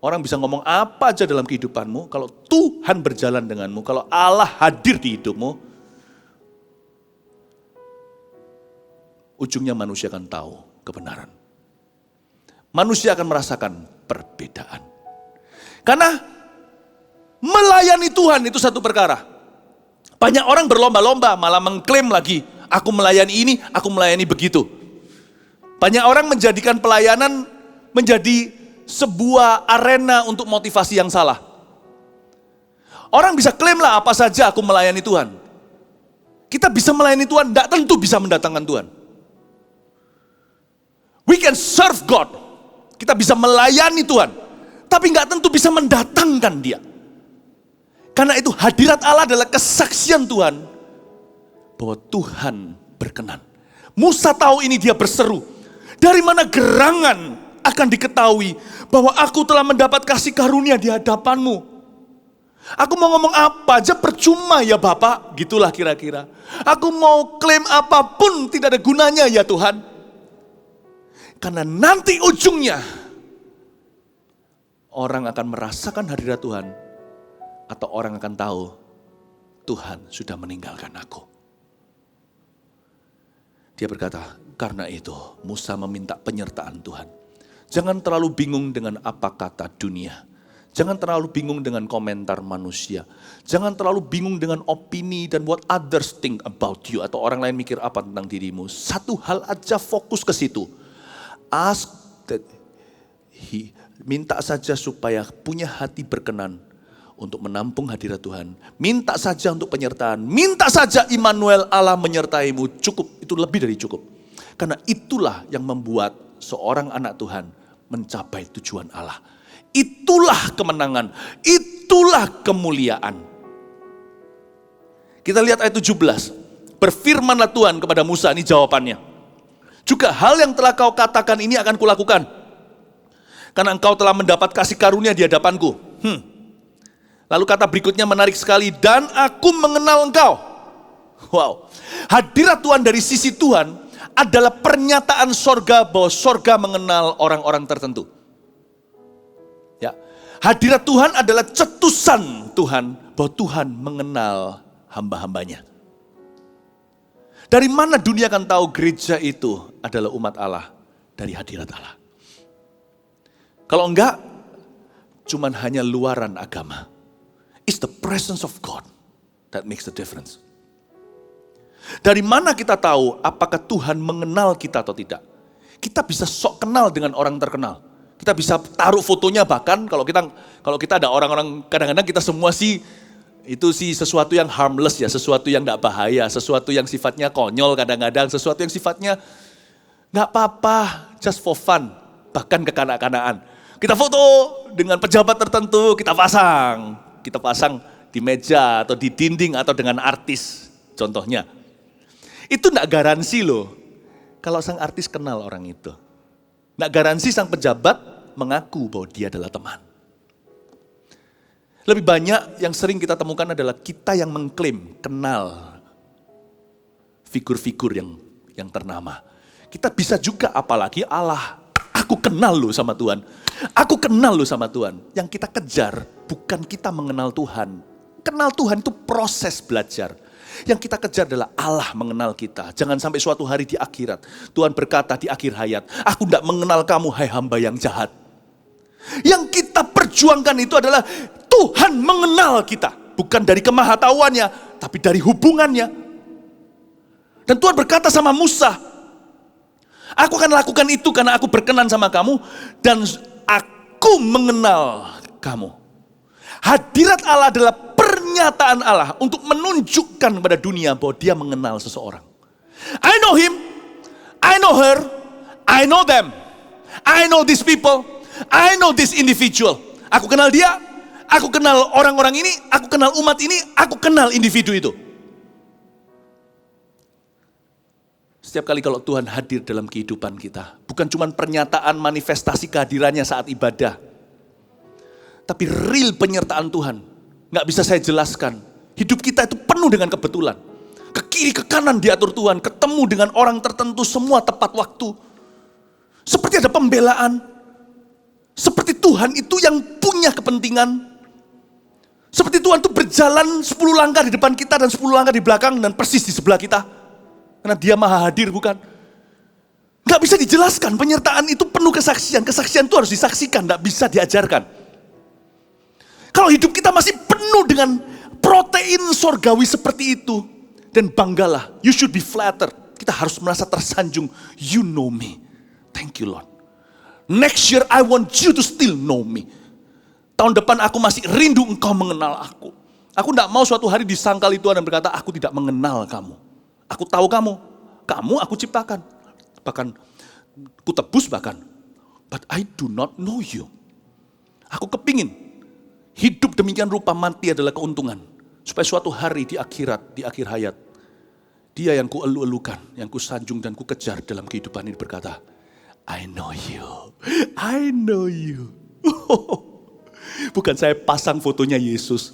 Orang bisa ngomong apa aja dalam kehidupanmu. Kalau Tuhan berjalan denganmu, kalau Allah hadir di hidupmu, ujungnya manusia akan tahu kebenaran. Manusia akan merasakan perbedaan. Karena melayani Tuhan itu satu perkara. Banyak orang berlomba-lomba malah mengklaim lagi, aku melayani ini, aku melayani begitu. Banyak orang menjadikan pelayanan menjadi sebuah arena untuk motivasi yang salah. Orang bisa klaim lah apa saja aku melayani Tuhan. Kita bisa melayani Tuhan, tidak tentu bisa mendatangkan Tuhan. We can serve God. Kita bisa melayani Tuhan, tapi nggak tentu bisa mendatangkan Dia. Karena itu hadirat Allah adalah kesaksian Tuhan bahwa Tuhan berkenan. Musa tahu ini, dia berseru. Dari mana gerangan akan diketahui bahwa aku telah mendapat kasih karunia di hadapanmu. Aku mau ngomong apa aja percuma ya Bapak, gitulah kira-kira. Aku mau klaim apapun tidak ada gunanya ya Tuhan. Karena nanti ujungnya orang akan merasakan hadirat Tuhan atau orang akan tahu Tuhan sudah meninggalkan aku. Dia berkata, karena itu Musa meminta penyertaan Tuhan. Jangan terlalu bingung dengan apa kata dunia. Jangan terlalu bingung dengan komentar manusia. Jangan terlalu bingung dengan opini dan what others think about you. Atau orang lain mikir apa tentang dirimu. Satu hal aja, fokus ke situ. Ask that minta saja supaya punya hati berkenan untuk menampung hadirat Tuhan. Minta saja untuk penyertaan. Minta saja Immanuel, Allah menyertaimu. Cukup, itu lebih dari cukup. Karena itulah yang membuat seorang anak Tuhan mencapai tujuan Allah. Itulah kemenangan, itulah kemuliaan. Kita lihat ayat 17. Berfirmanlah Tuhan kepada Musa, ini jawabannya. Juga hal yang telah kau katakan ini akan kulakukan. Karena engkau telah mendapat kasih karunia di hadapanku. Lalu kata berikutnya menarik sekali, dan aku mengenal engkau. Wow, hadirat Tuhan dari sisi Tuhan adalah pernyataan sorga bahwa sorga mengenal orang-orang tertentu. Ya, hadirat Tuhan adalah cetusan Tuhan bahwa Tuhan mengenal hamba-hambanya. Dari mana dunia akan tahu gereja itu adalah umat Allah? Dari hadirat Allah. Kalau enggak, cuman hanya luaran agama. It's the presence of God that makes the difference. Dari mana kita tahu apakah Tuhan mengenal kita atau tidak? Kita bisa sok kenal dengan orang terkenal. Kita bisa taruh fotonya, bahkan kalau kita ada orang-orang, kadang-kadang kita semua sih itu sih sesuatu yang harmless ya, sesuatu yang gak bahaya, sesuatu yang sifatnya konyol kadang-kadang, sesuatu yang sifatnya gak apa-apa, just for fun, bahkan kekanak-kanakan. Kita foto dengan pejabat tertentu, kita pasang di meja atau di dinding atau dengan artis contohnya. Itu gak garansi loh kalau sang artis kenal orang itu. Gak garansi sang pejabat mengaku bahwa dia adalah teman. Lebih banyak yang sering kita temukan adalah kita yang mengklaim kenal figur-figur yang ternama. Kita bisa juga apalagi Allah, aku kenal loh sama Tuhan. Aku kenal loh sama Tuhan. Yang kita kejar bukan kita mengenal Tuhan. Kenal Tuhan itu proses belajar. Yang kita kejar adalah Allah mengenal kita. Jangan sampai suatu hari di akhirat Tuhan berkata di akhir hayat, aku tidak mengenal kamu hai hamba yang jahat. Yang kita perjuangkan itu adalah Tuhan mengenal kita. Bukan dari kemahatauannya, tapi dari hubungannya. Dan Tuhan berkata sama Musa, aku akan lakukan itu karena aku berkenan sama kamu dan aku mengenal kamu. Hadirat Allah adalah pernyataan Allah untuk menunjukkan kepada dunia bahwa dia mengenal seseorang. I know him, I know her, I know them, I know these people, I know this individual. Aku kenal dia, aku kenal orang-orang ini, aku kenal umat ini, aku kenal individu itu. Setiap kali kalau Tuhan hadir dalam kehidupan kita, bukan cuma pernyataan manifestasi kehadirannya saat ibadah, tapi real penyertaan Tuhan. Gak bisa saya jelaskan. Hidup kita itu penuh dengan kebetulan. Ke kiri, ke kanan diatur Tuhan. Ketemu dengan orang tertentu semua tepat waktu. Seperti ada pembelaan. Seperti Tuhan itu yang punya kepentingan. Seperti Tuhan itu berjalan 10 langkah di depan kita dan 10 langkah di belakang dan persis di sebelah kita. Karena dia maha hadir, bukan? Gak bisa dijelaskan. Penyertaan itu penuh kesaksian. Kesaksian itu harus disaksikan, gak bisa diajarkan. Kalau hidup kita masih penuh dengan protein sorgawi seperti itu, dan banggalah, you should be flattered. Kita harus merasa tersanjung, you know me. Thank you Lord. Next year I want you to still know me. Tahun depan aku masih rindu engkau mengenal aku. Aku tidak mau suatu hari disangkali Tuhan dan berkata, aku tidak mengenal kamu. Aku tahu kamu aku ciptakan. Bahkan, ku tebus bahkan. But I do not know you. Aku kepingin hidup demikian rupa, mati adalah keuntungan. Supaya suatu hari di akhirat, di akhir hayat, dia yang ku elu-elukan, yang ku sanjung dan ku kejar dalam kehidupan ini berkata, I know you, I know you. Bukan saya pasang fotonya Yesus,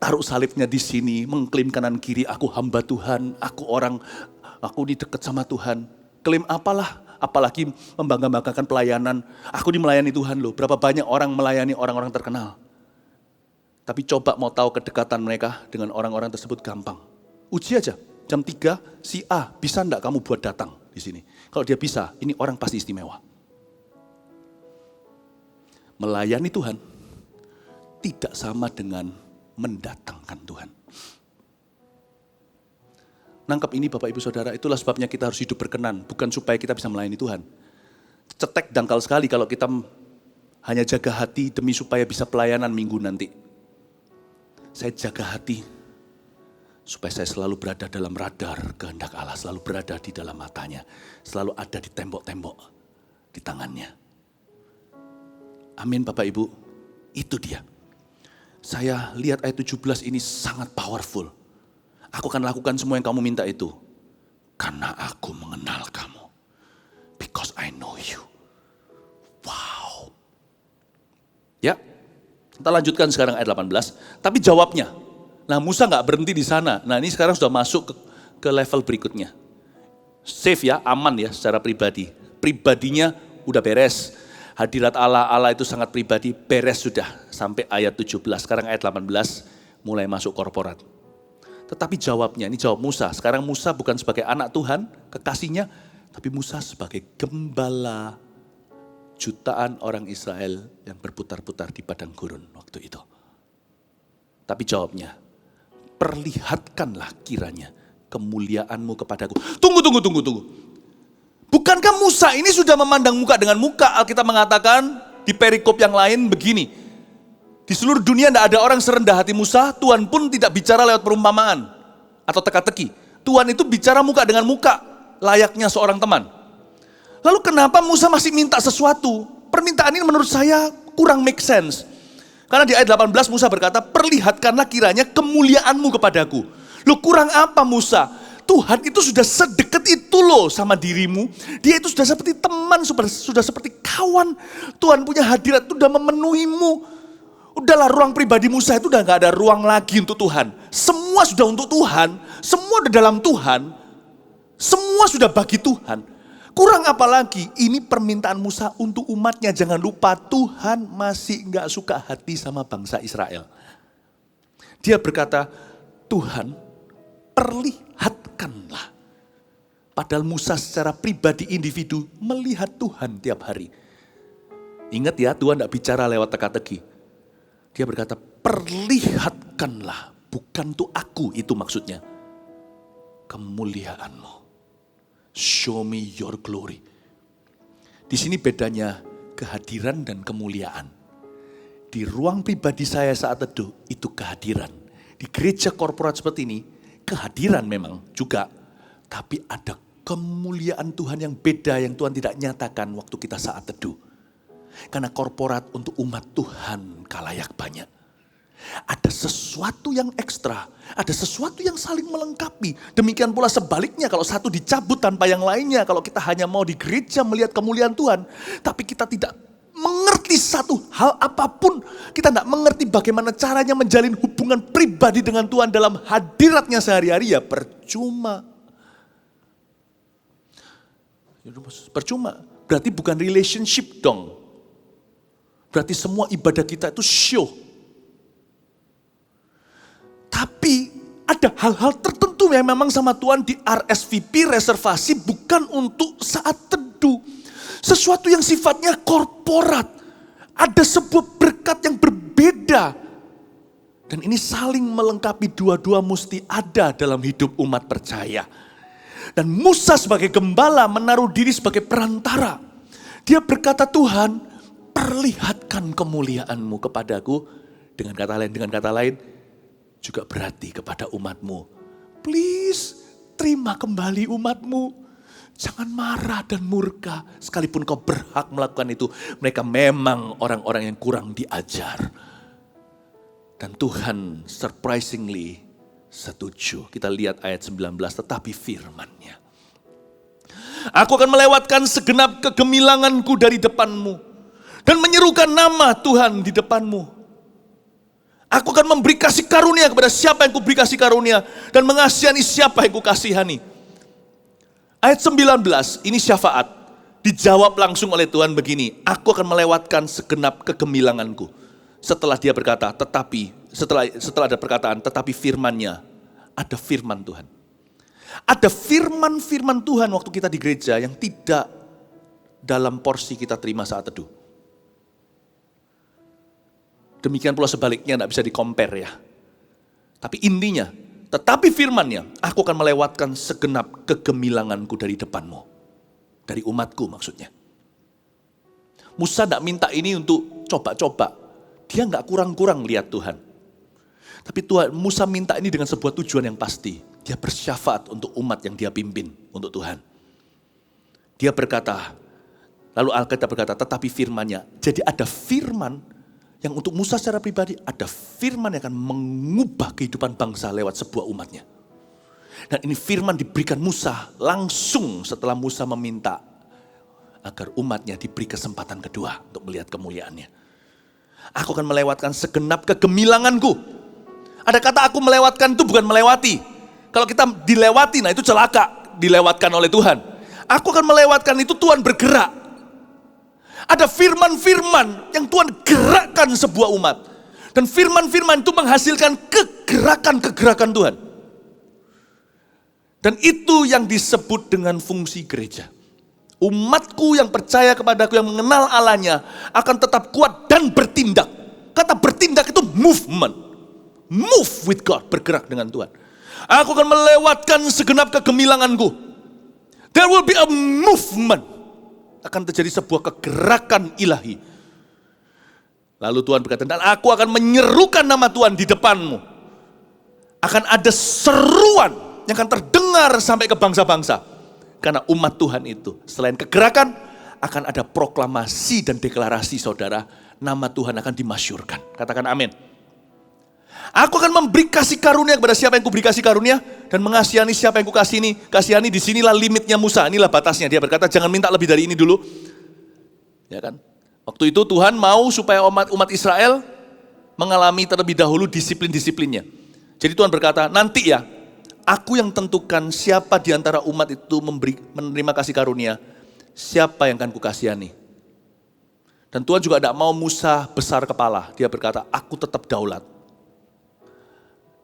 taruh salibnya di sini, mengklaim kanan kiri, aku hamba Tuhan, aku ini dekat sama Tuhan. Klaim apalah, apalagi membangga-banggakan pelayanan. Aku ini melayani Tuhan loh, berapa banyak orang melayani orang-orang terkenal. Tapi coba mau tahu kedekatan mereka dengan orang-orang tersebut gampang. Uji aja, jam 3 si A bisa enggak kamu buat datang di sini. Kalau dia bisa, ini orang pasti istimewa. Melayani Tuhan tidak sama dengan mendatangkan Tuhan. Nangkep ini Bapak Ibu Saudara, itulah sebabnya kita harus hidup berkenan. Bukan supaya kita bisa melayani Tuhan. Cetek dangkal sekali kalau kita hanya jaga hati demi supaya bisa pelayanan minggu nanti. Saya jaga hati supaya saya selalu berada dalam radar kehendak Allah, selalu berada di dalam matanya, selalu ada di tembok-tembok di tangannya. Amin Bapak Ibu, itu dia. Saya lihat ayat 17 ini sangat powerful. Aku akan lakukan semua yang kamu minta itu, karena aku mengenal kamu. Because I know you. Wow. Ya. Kita lanjutkan sekarang ayat 18, tapi jawabnya. Nah Musa gak berhenti di sana. Nah ini sekarang sudah masuk ke level berikutnya. Safe ya, aman ya secara pribadi. Pribadinya udah beres. Hadirat Allah itu sangat pribadi, beres sudah. Sampai ayat 17, sekarang ayat 18 mulai masuk korporat. Tetapi jawabnya, ini jawab Musa. Sekarang Musa bukan sebagai anak Tuhan, kekasihnya. Tapi Musa sebagai gembala jutaan orang Israel yang berputar-putar di padang gurun waktu itu. Tapi jawabnya, perlihatkanlah kiranya kemuliaanmu kepadaku. Tunggu. Bukankah Musa ini sudah memandang muka dengan muka? Alkitab mengatakan di perikop yang lain begini. Di seluruh dunia tidak ada orang serendah hati Musa. Tuhan pun tidak bicara lewat perumpamaan atau teka-teki. Tuhan itu bicara muka dengan muka, layaknya seorang teman. Lalu kenapa Musa masih minta sesuatu? Permintaan ini menurut saya kurang make sense. Karena di ayat 18 Musa berkata, perlihatkanlah kiranya kemuliaanmu kepadaku. Loh, kurang apa Musa? Tuhan itu sudah sedekat itu loh sama dirimu. Dia itu sudah seperti teman, sudah seperti kawan. Tuhan punya hadirat itu sudah memenuhimu. Udahlah, ruang pribadi Musa itu udah gak ada ruang lagi untuk Tuhan. Semua sudah untuk Tuhan, semua udah dalam Tuhan, semua sudah bagi Tuhan. Kurang apa lagi? Ini permintaan Musa untuk umatnya. Jangan lupa Tuhan masih gak suka hati sama bangsa Israel. Dia berkata, Tuhan perlihatkanlah. Padahal Musa secara pribadi individu melihat Tuhan tiap hari. Ingat ya, Tuhan gak bicara lewat teka-teki. Dia berkata, perlihatkanlah. Bukan untuk aku, itu maksudnya. Kemuliaanmu. Show me your glory. Di sini bedanya kehadiran dan kemuliaan. Di ruang pribadi saya saat teduh, itu kehadiran. Di gereja korporat seperti ini, kehadiran memang juga. Tapi ada kemuliaan Tuhan yang beda yang Tuhan tidak nyatakan waktu kita saat teduh. Karena korporat untuk umat Tuhan kalayak banyak. Ada sesuatu yang ekstra, ada sesuatu yang saling melengkapi. Demikian pula sebaliknya kalau satu dicabut tanpa yang lainnya. Kalau kita hanya mau di gereja melihat kemuliaan Tuhan, tapi kita tidak mengerti satu hal apapun. Kita tidak mengerti bagaimana caranya menjalin hubungan pribadi dengan Tuhan dalam hadiratnya sehari-hari, ya percuma. Percuma, berarti bukan relationship dong. Berarti semua ibadah kita itu show. Tapi ada hal-hal tertentu yang memang sama Tuhan di RSVP, reservasi bukan untuk saat teduh. Sesuatu yang sifatnya korporat. Ada sebuah berkat yang berbeda. Dan ini saling melengkapi, dua-dua mesti ada dalam hidup umat percaya. Dan Musa sebagai gembala menaruh diri sebagai perantara. Dia berkata, Tuhan perlihatkan kemuliaanmu kepadaku. Dengan kata lain, juga berarti kepada umatmu. Please, terima kembali umatmu. Jangan marah dan murka. Sekalipun kau berhak melakukan itu, mereka memang orang-orang yang kurang diajar. Dan Tuhan surprisingly setuju. Kita lihat ayat 19, tetapi firman-Nya. Aku akan melewatkan segenap kegemilanganku dari depanmu. Dan menyerukan nama Tuhan di depanmu. Aku akan memberi kasih karunia kepada siapa yang kuberi kasih karunia. Dan mengasihani siapa yang kukasihani. Ayat 19, ini syafaat. Dijawab langsung oleh Tuhan begini. Aku akan melewatkan segenap kegemilanganku. Setelah dia berkata, tetapi, setelah ada perkataan, tetapi firman-Nya. Ada firman Tuhan. Ada firman-firman Tuhan waktu kita di gereja yang tidak dalam porsi kita terima saat teduh. Demikian pula sebaliknya, tidak bisa di-compare ya. Tapi intinya, tetapi firman-Nya, aku akan melewatkan segenap kegemilanganku dari depanmu. Dari umatku maksudnya. Musa tidak minta ini untuk coba-coba. Dia nggak kurang-kurang lihat Tuhan. Tapi Musa minta ini dengan sebuah tujuan yang pasti. Dia bersyafaat untuk umat yang dia pimpin untuk Tuhan. Dia berkata, lalu Alkitab berkata, tetapi firman-Nya. Jadi ada firman yang untuk Musa secara pribadi, ada firman yang akan mengubah kehidupan bangsa lewat sebuah umatnya. Dan ini firman diberikan Musa langsung setelah Musa meminta agar umatnya diberi kesempatan kedua untuk melihat kemuliaannya. Aku akan melewatkan segenap kegemilanganku. Ada kata aku melewatkan itu bukan melewati. Kalau kita dilewati, nah itu celaka. Dilewatkan oleh Tuhan. Aku akan melewatkan itu, Tuhan bergerak. Ada firman-firman yang Tuhan gerakkan sebuah umat. Dan firman-firman itu menghasilkan kegerakan-kegerakan Tuhan. Dan itu yang disebut dengan fungsi gereja. Umatku yang percaya kepadaku, yang mengenal Allahnya, akan tetap kuat dan bertindak. Kata bertindak itu movement. Move with God, bergerak dengan Tuhan. Aku akan melewatkan segenap kegemilanganku. There will be a movement. Akan terjadi sebuah kegerakan ilahi. Lalu Tuhan berkata, dan aku akan menyerukan nama Tuhan di depanmu. Akan ada seruan yang akan terdengar sampai ke bangsa-bangsa. Karena umat Tuhan itu, selain kegerakan, akan ada proklamasi dan deklarasi saudara, nama Tuhan akan dimasyurkan. Katakan amin. Aku akan memberi kasih karunia kepada siapa yang kuberi kasih karunia, dan mengasihani siapa yang kasihani. Disinilah limitnya Musa, inilah batasnya. Dia berkata, jangan minta lebih dari ini dulu. Ya kan? Waktu itu Tuhan mau supaya umat Israel mengalami terlebih dahulu disiplin-disiplinnya. Jadi Tuhan berkata, nanti ya, aku yang tentukan siapa di antara umat itu menerima kasih karunia, siapa yang akan kukasihani. Dan Tuhan juga tidak mau Musa besar kepala. Dia berkata, aku tetap daulat.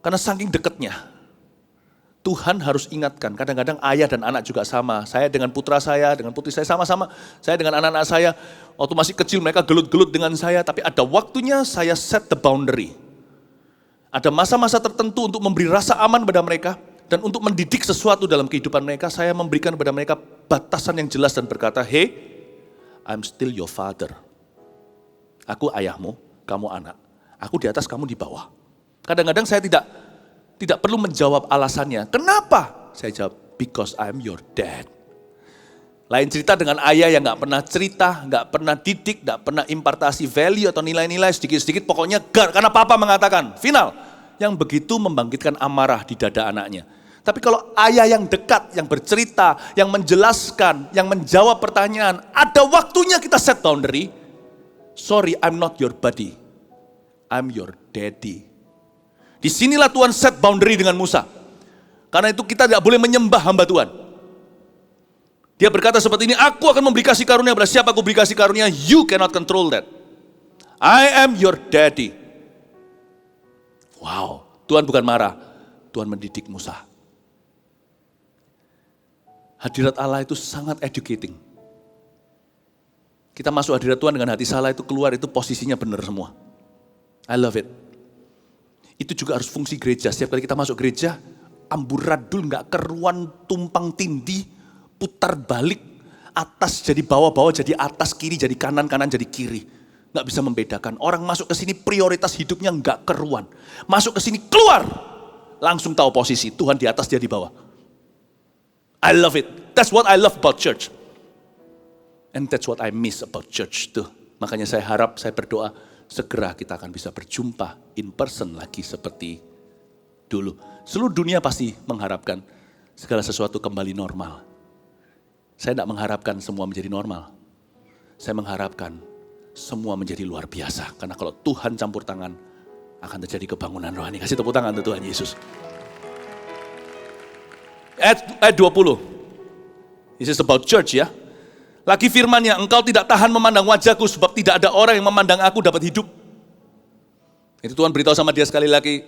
Karena saking dekatnya, Tuhan harus ingatkan, kadang-kadang ayah dan anak juga sama. Saya dengan putra saya, dengan putri saya sama-sama. Saya dengan anak-anak saya, waktu masih kecil mereka gelut-gelut dengan saya, tapi ada waktunya saya set the boundary. Ada masa-masa tertentu untuk memberi rasa aman pada mereka, dan untuk mendidik sesuatu dalam kehidupan mereka, saya memberikan kepada mereka batasan yang jelas dan berkata, hey, I'm still your father. Aku ayahmu, kamu anak. Aku di atas, kamu di bawah. Kadang-kadang saya tidak perlu menjawab alasannya. Kenapa? Saya jawab, because I'm your dad. Lain cerita dengan ayah yang gak pernah cerita, gak pernah didik, gak pernah impartasi value atau nilai-nilai sedikit-sedikit. Pokoknya karena papa mengatakan, final. Yang begitu membangkitkan amarah di dada anaknya. Tapi kalau ayah yang dekat, yang bercerita, yang menjelaskan, yang menjawab pertanyaan, ada waktunya kita set boundary. Sorry, I'm not your buddy. I'm your daddy. Disinilah Tuhan set boundary dengan Musa. Karena itu kita tidak boleh menyembah hamba Tuhan. Dia berkata seperti ini, aku akan memberi kasih karunia kepada siapa aku beri kasih karunia, you cannot control that. I am your daddy. Wow, Tuhan bukan marah, Tuhan mendidik Musa. Hadirat Allah itu sangat educating. Kita masuk hadirat Tuhan dengan hati salah, itu keluar, itu posisinya benar semua. I love it. Itu juga harus fungsi gereja. Setiap kali kita masuk gereja, amburadul, gak keruan, tumpang tindih, putar balik, atas jadi bawah-bawah, jadi atas, kiri jadi kanan, kanan jadi kiri. Gak bisa membedakan. Orang masuk ke sini prioritas hidupnya gak keruan. Masuk ke sini keluar, langsung tahu posisi. Tuhan di atas, dia di bawah. I love it. That's what I love about church. And that's what I miss about church tuh. Makanya saya harap, saya berdoa, segera kita akan bisa berjumpa in person lagi seperti dulu. Seluruh dunia pasti mengharapkan segala sesuatu kembali normal. Saya tidak mengharapkan semua menjadi normal. Saya mengharapkan semua menjadi luar biasa. Karena kalau Tuhan campur tangan, akan terjadi kebangunan rohani. Kasih tepuk tangan untuk Tuhan Yesus. Ayat 20. This is about church ya. Lagi firman-Nya, engkau tidak tahan memandang wajahku sebab tidak ada orang yang memandang aku dapat hidup. Itu Tuhan beritahu sama dia sekali lagi.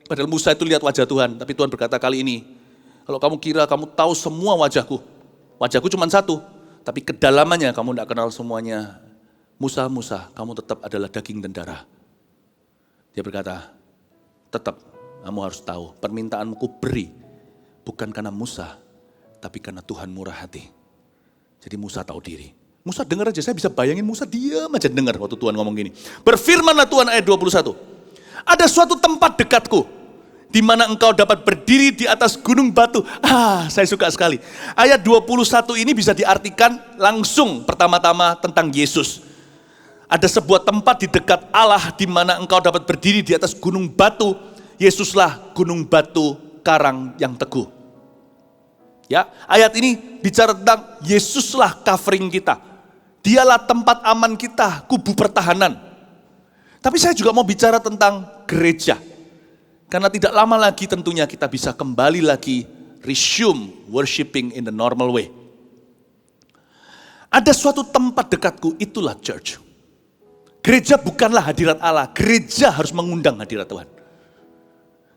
Padahal Musa itu lihat wajah Tuhan. Tapi Tuhan berkata kali ini, kalau kamu kira kamu tahu semua wajahku. Wajahku cuma satu. Tapi kedalamannya kamu tidak kenal semuanya. Musa, kamu tetap adalah daging dan darah. Dia berkata, tetap kamu harus tahu permintaanmu ku beri. Bukan karena Musa, tapi karena Tuhan murah hati. Jadi Musa tahu diri. Musa dengar aja, saya bisa bayangin Musa diam aja dengar waktu Tuhan ngomong gini. Berfirmanlah Tuhan ayat 21. Ada suatu tempat dekatku, di mana engkau dapat berdiri di atas gunung batu. Saya suka sekali. Ayat 21 ini bisa diartikan langsung pertama-tama tentang Yesus. Ada sebuah tempat di dekat Allah di mana engkau dapat berdiri di atas gunung batu. Yesuslah gunung batu karang yang teguh. Ya, ayat ini bicara tentang Yesuslah covering kita. Dialah tempat aman kita, kubu pertahanan. Tapi saya juga mau bicara tentang gereja. Karena tidak lama lagi tentunya kita bisa kembali lagi resume worshiping in the normal way. Ada suatu tempat dekatku, itulah church. Gereja bukanlah hadirat Allah, gereja harus mengundang hadirat Tuhan.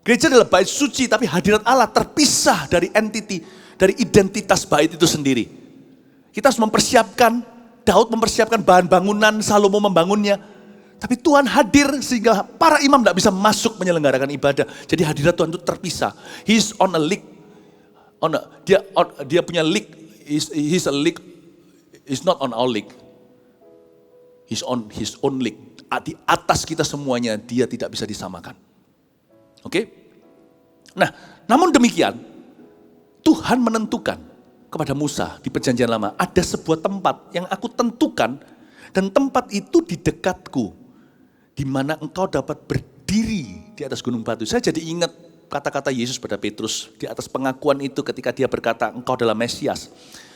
Gereja adalah bait suci, tapi hadirat Allah terpisah dari entity, dari identitas bait itu sendiri. Kita harus mempersiapkan, Daud mempersiapkan bahan bangunan, Salomo membangunnya. Tapi Tuhan hadir sehingga para imam tidak bisa masuk menyelenggarakan ibadah. Jadi hadirat Tuhan itu terpisah. He's on a league. Dia punya league. He's a league. He's not on our league. He's on his own league. Di atas kita semuanya dia tidak bisa disamakan. Oke? Nah, namun demikian Tuhan menentukan kepada Musa di perjanjian lama, ada sebuah tempat yang aku tentukan dan tempat itu di dekatku, di mana engkau dapat berdiri di atas gunung batu. Saya jadi ingat kata-kata Yesus pada Petrus di atas pengakuan itu ketika dia berkata, engkau adalah Mesias.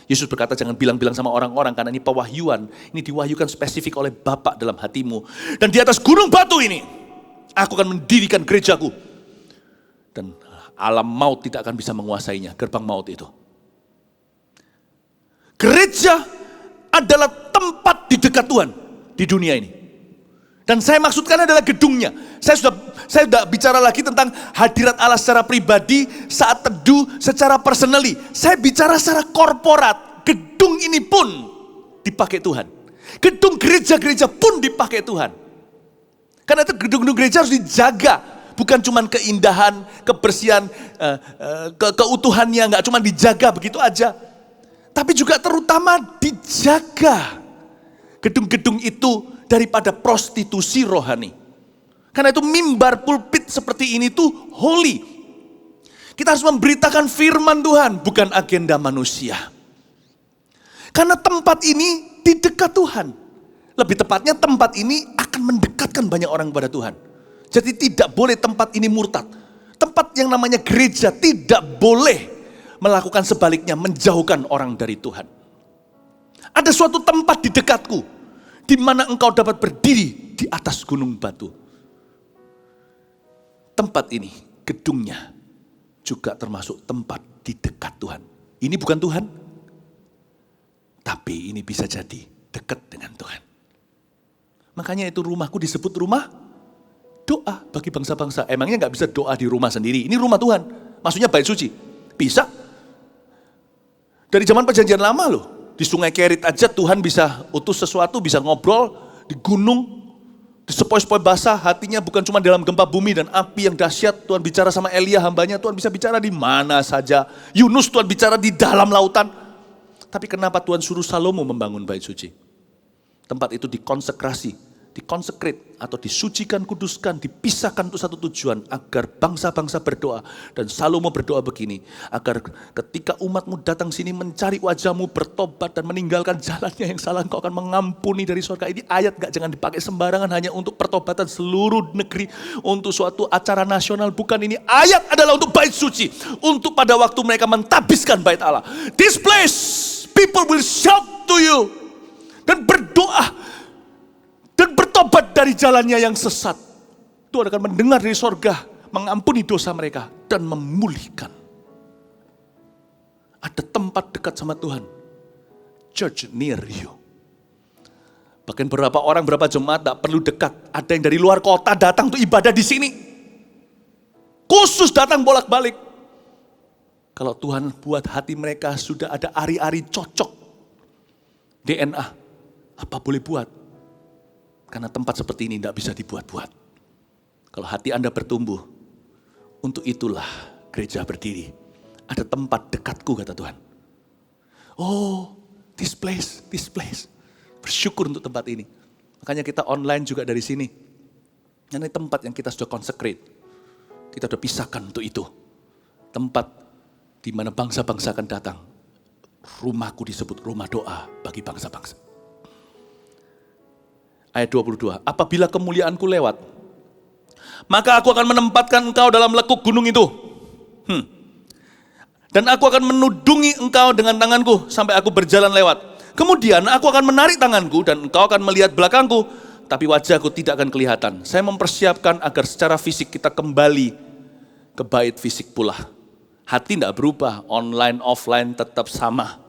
Yesus berkata, jangan bilang-bilang sama orang-orang karena ini pewahyuan. Ini diwahyukan spesifik oleh Bapa dalam hatimu. Dan di atas gunung batu ini, aku akan mendirikan gerejaku. Dan alam maut tidak akan bisa menguasainya, gerbang maut itu. Gereja adalah tempat di dekat Tuhan di dunia ini. Dan saya maksudkan adalah gedungnya. Saya sudah bicara lagi tentang hadirat Allah secara pribadi, saat teduh, secara personally. Saya bicara secara korporat. Gedung ini pun dipakai Tuhan. Gedung gereja-gereja pun dipakai Tuhan. Karena itu gedung-gedung gereja harus dijaga. Bukan cuma keindahan, kebersihan, keutuhannya, nggak cuma dijaga begitu aja. Tapi juga terutama dijaga gedung-gedung itu daripada prostitusi rohani. Karena itu mimbar pulpit seperti ini tuh holy. Kita harus memberitakan firman Tuhan, bukan agenda manusia. Karena tempat ini di dekat Tuhan. Lebih tepatnya tempat ini akan mendekatkan banyak orang kepada Tuhan. Jadi tidak boleh tempat ini murtad. Tempat yang namanya gereja tidak boleh melakukan sebaliknya, menjauhkan orang dari Tuhan. Ada suatu tempat di dekatku, di mana engkau dapat berdiri di atas gunung batu. Tempat ini, gedungnya, juga termasuk tempat di dekat Tuhan. Ini bukan Tuhan, tapi ini bisa jadi dekat dengan Tuhan. Makanya itu rumahku disebut rumah doa bagi bangsa-bangsa. Emangnya gak bisa doa di rumah sendiri? Ini rumah Tuhan, maksudnya bait suci. Bisa. Dari zaman perjanjian lama loh. Di Sungai Kerit aja Tuhan bisa utus sesuatu, bisa ngobrol di gunung, di sepoi-sepoi basah, hatinya bukan cuma dalam gempa bumi dan api yang dahsyat. Tuhan bicara sama Elia hambanya, Tuhan bisa bicara di mana saja. Yunus Tuhan bicara di dalam lautan. Tapi kenapa Tuhan suruh Salomo membangun bait suci? Tempat itu dikonsekrasi, dikonsekrate atau disucikan, kuduskan, dipisahkan untuk satu tujuan, agar bangsa-bangsa berdoa. Dan Salomo berdoa begini, agar ketika umatmu datang sini mencari wajahmu, bertobat dan meninggalkan jalannya yang salah, engkau akan mengampuni dari surga. Ini ayat jangan dipakai sembarangan hanya untuk pertobatan seluruh negeri, untuk suatu acara nasional. Bukan, ini ayat adalah untuk bait suci, untuk pada waktu mereka mentabiskan bait Allah. This place, people will shout to you dan berdoa dan bertobat dari jalannya yang sesat. Tuhan akan mendengar dari sorga, mengampuni dosa mereka, dan memulihkan. Ada tempat dekat sama Tuhan. Church near you. Bahkan beberapa orang, beberapa jemaat tak perlu dekat. Ada yang dari luar kota datang untuk ibadah di sini. Khusus datang bolak-balik. Kalau Tuhan buat hati mereka sudah ada ari-ari cocok. DNA. Apa boleh buat? Karena tempat seperti ini tidak bisa dibuat-buat. Kalau hati Anda bertumbuh, untuk itulah gereja berdiri. Ada tempat dekatku, kata Tuhan. Oh, this place. Bersyukur untuk tempat ini. Makanya kita online juga dari sini. Ini tempat yang kita sudah consecrate. Kita sudah pisahkan untuk itu. Tempat di mana bangsa-bangsa akan datang. Rumahku disebut rumah doa bagi bangsa-bangsa. Ayat 22, apabila kemuliaanku lewat, maka aku akan menempatkan engkau dalam lekuk gunung itu. Dan aku akan menudungi engkau dengan tanganku sampai aku berjalan lewat. Kemudian aku akan menarik tanganku dan engkau akan melihat belakangku, tapi wajahku tidak akan kelihatan. Saya mempersiapkan agar secara fisik kita kembali ke bait fisik pula. Hati tidak berubah, online, offline tetap sama.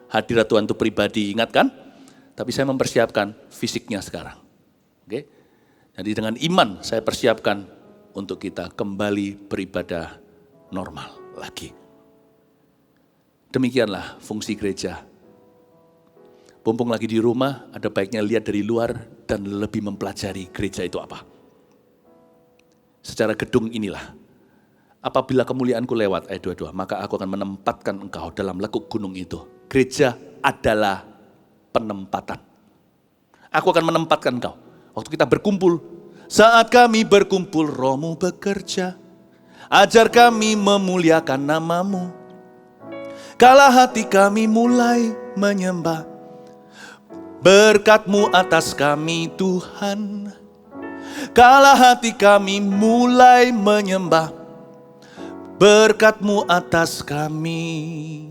Hadirat Tuhan itu pribadi, ingat kan? Tapi saya mempersiapkan fisiknya sekarang. Oke? Jadi dengan iman saya persiapkan untuk kita kembali beribadah normal lagi. Demikianlah fungsi gereja. Mumpung lagi di rumah, ada baiknya lihat dari luar dan lebih mempelajari gereja itu apa. Secara gedung inilah, apabila kemuliaanku lewat, ayat 22, maka aku akan menempatkan engkau dalam lekuk gunung itu. Gereja adalah penempatan. Aku akan menempatkan engkau. Waktu kita berkumpul, saat kami berkumpul, Roh-Mu bekerja. Ajar kami memuliakan nama-Mu. Kala hati kami mulai menyembah, berkat-Mu atas kami Tuhan. Kala hati kami mulai menyembah, berkat-Mu atas kami.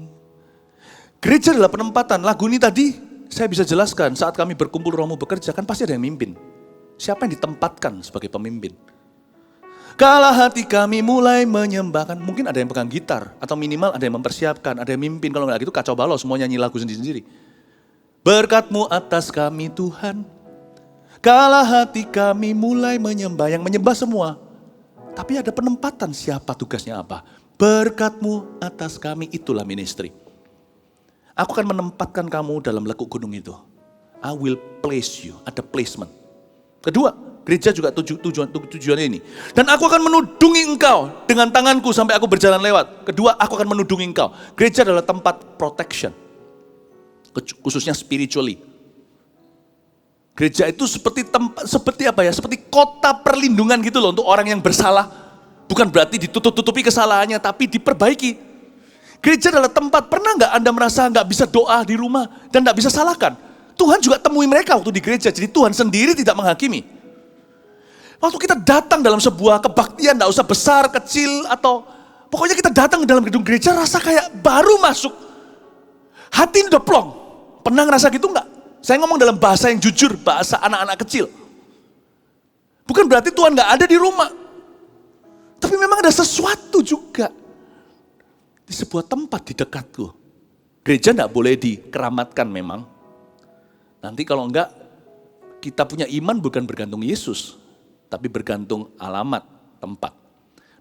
Gereja adalah penempatan. Lagu ini tadi saya bisa jelaskan, saat kami berkumpul Roh-Mu bekerja, kan pasti ada yang mimpin. Siapa yang ditempatkan sebagai pemimpin? Kala hati kami mulai menyembahkan. Mungkin ada yang pegang gitar, atau minimal ada yang mempersiapkan, ada yang mimpin. Kalau nggak gitu kacau balau, semua nyanyi lagu sendiri-sendiri. Berkat-Mu atas kami Tuhan. Kala hati kami mulai menyembah, yang menyembah semua. Tapi ada penempatan, siapa tugasnya apa. Berkat-Mu atas kami, itulah ministry. Aku akan menempatkan kamu dalam lekuk gunung itu. I will place you, ada placement. Kedua, gereja juga tujuannya ini. Dan aku akan menudungi engkau dengan tanganku sampai aku berjalan lewat. Kedua, aku akan menudungi engkau. Gereja adalah tempat protection. Khususnya spiritually. Gereja itu seperti apa ya? Seperti kota perlindungan gitu loh untuk orang yang bersalah. Bukan berarti ditutup-tutupi kesalahannya, tapi diperbaiki. Gereja adalah tempat, pernah nggak Anda merasa nggak bisa doa di rumah dan nggak bisa salahkan? Tuhan juga temui mereka waktu di gereja, jadi Tuhan sendiri tidak menghakimi. Waktu kita datang dalam sebuah kebaktian, nggak usah besar, kecil, atau pokoknya kita datang dalam gedung gereja rasa kayak baru masuk. Hati ini udah plong. Pernah ngerasa gitu nggak? Saya ngomong dalam bahasa yang jujur, bahasa anak-anak kecil. Bukan berarti Tuhan nggak ada di rumah. Tapi memang ada sesuatu juga. Di sebuah tempat di dekatku. Gereja nggak boleh dikeramatkan memang. Nanti kalau enggak, kita punya iman bukan bergantung Yesus. Tapi bergantung alamat, tempat.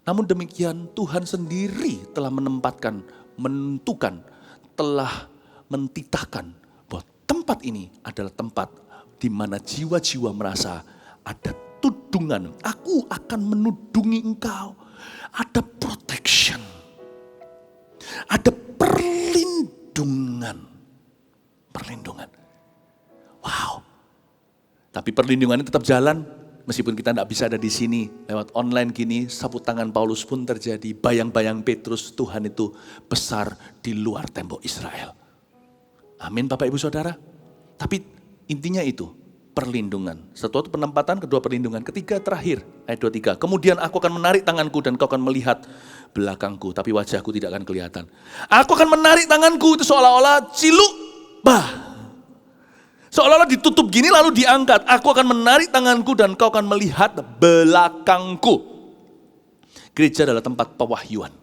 Namun demikian Tuhan sendiri telah menempatkan, menentukan, telah mentitahkan bahwa tempat ini adalah tempat di mana jiwa-jiwa merasa ada tudungan. Aku akan menudungi engkau. Ada protection. Ada perlindungan. Perlindungan. Wow. Tapi perlindungan ini tetap jalan. Meskipun kita tidak bisa ada di sini. Lewat online gini, sapu tangan Paulus pun terjadi. Bayang-bayang Petrus, Tuhan itu besar di luar tembok Israel. Amin Bapak Ibu Saudara. Tapi intinya itu, perlindungan. Satu penempatan, kedua perlindungan. Ketiga terakhir, ayat 23. Kemudian aku akan menarik tanganku dan kau akan melihat belakangku. Tapi wajahku tidak akan kelihatan. Aku akan menarik tanganku, itu seolah-olah ciluk. Seolah-olah ditutup gini lalu diangkat. Aku akan menarik tanganku dan kau akan melihat belakangku. Gereja adalah tempat pewahyuan.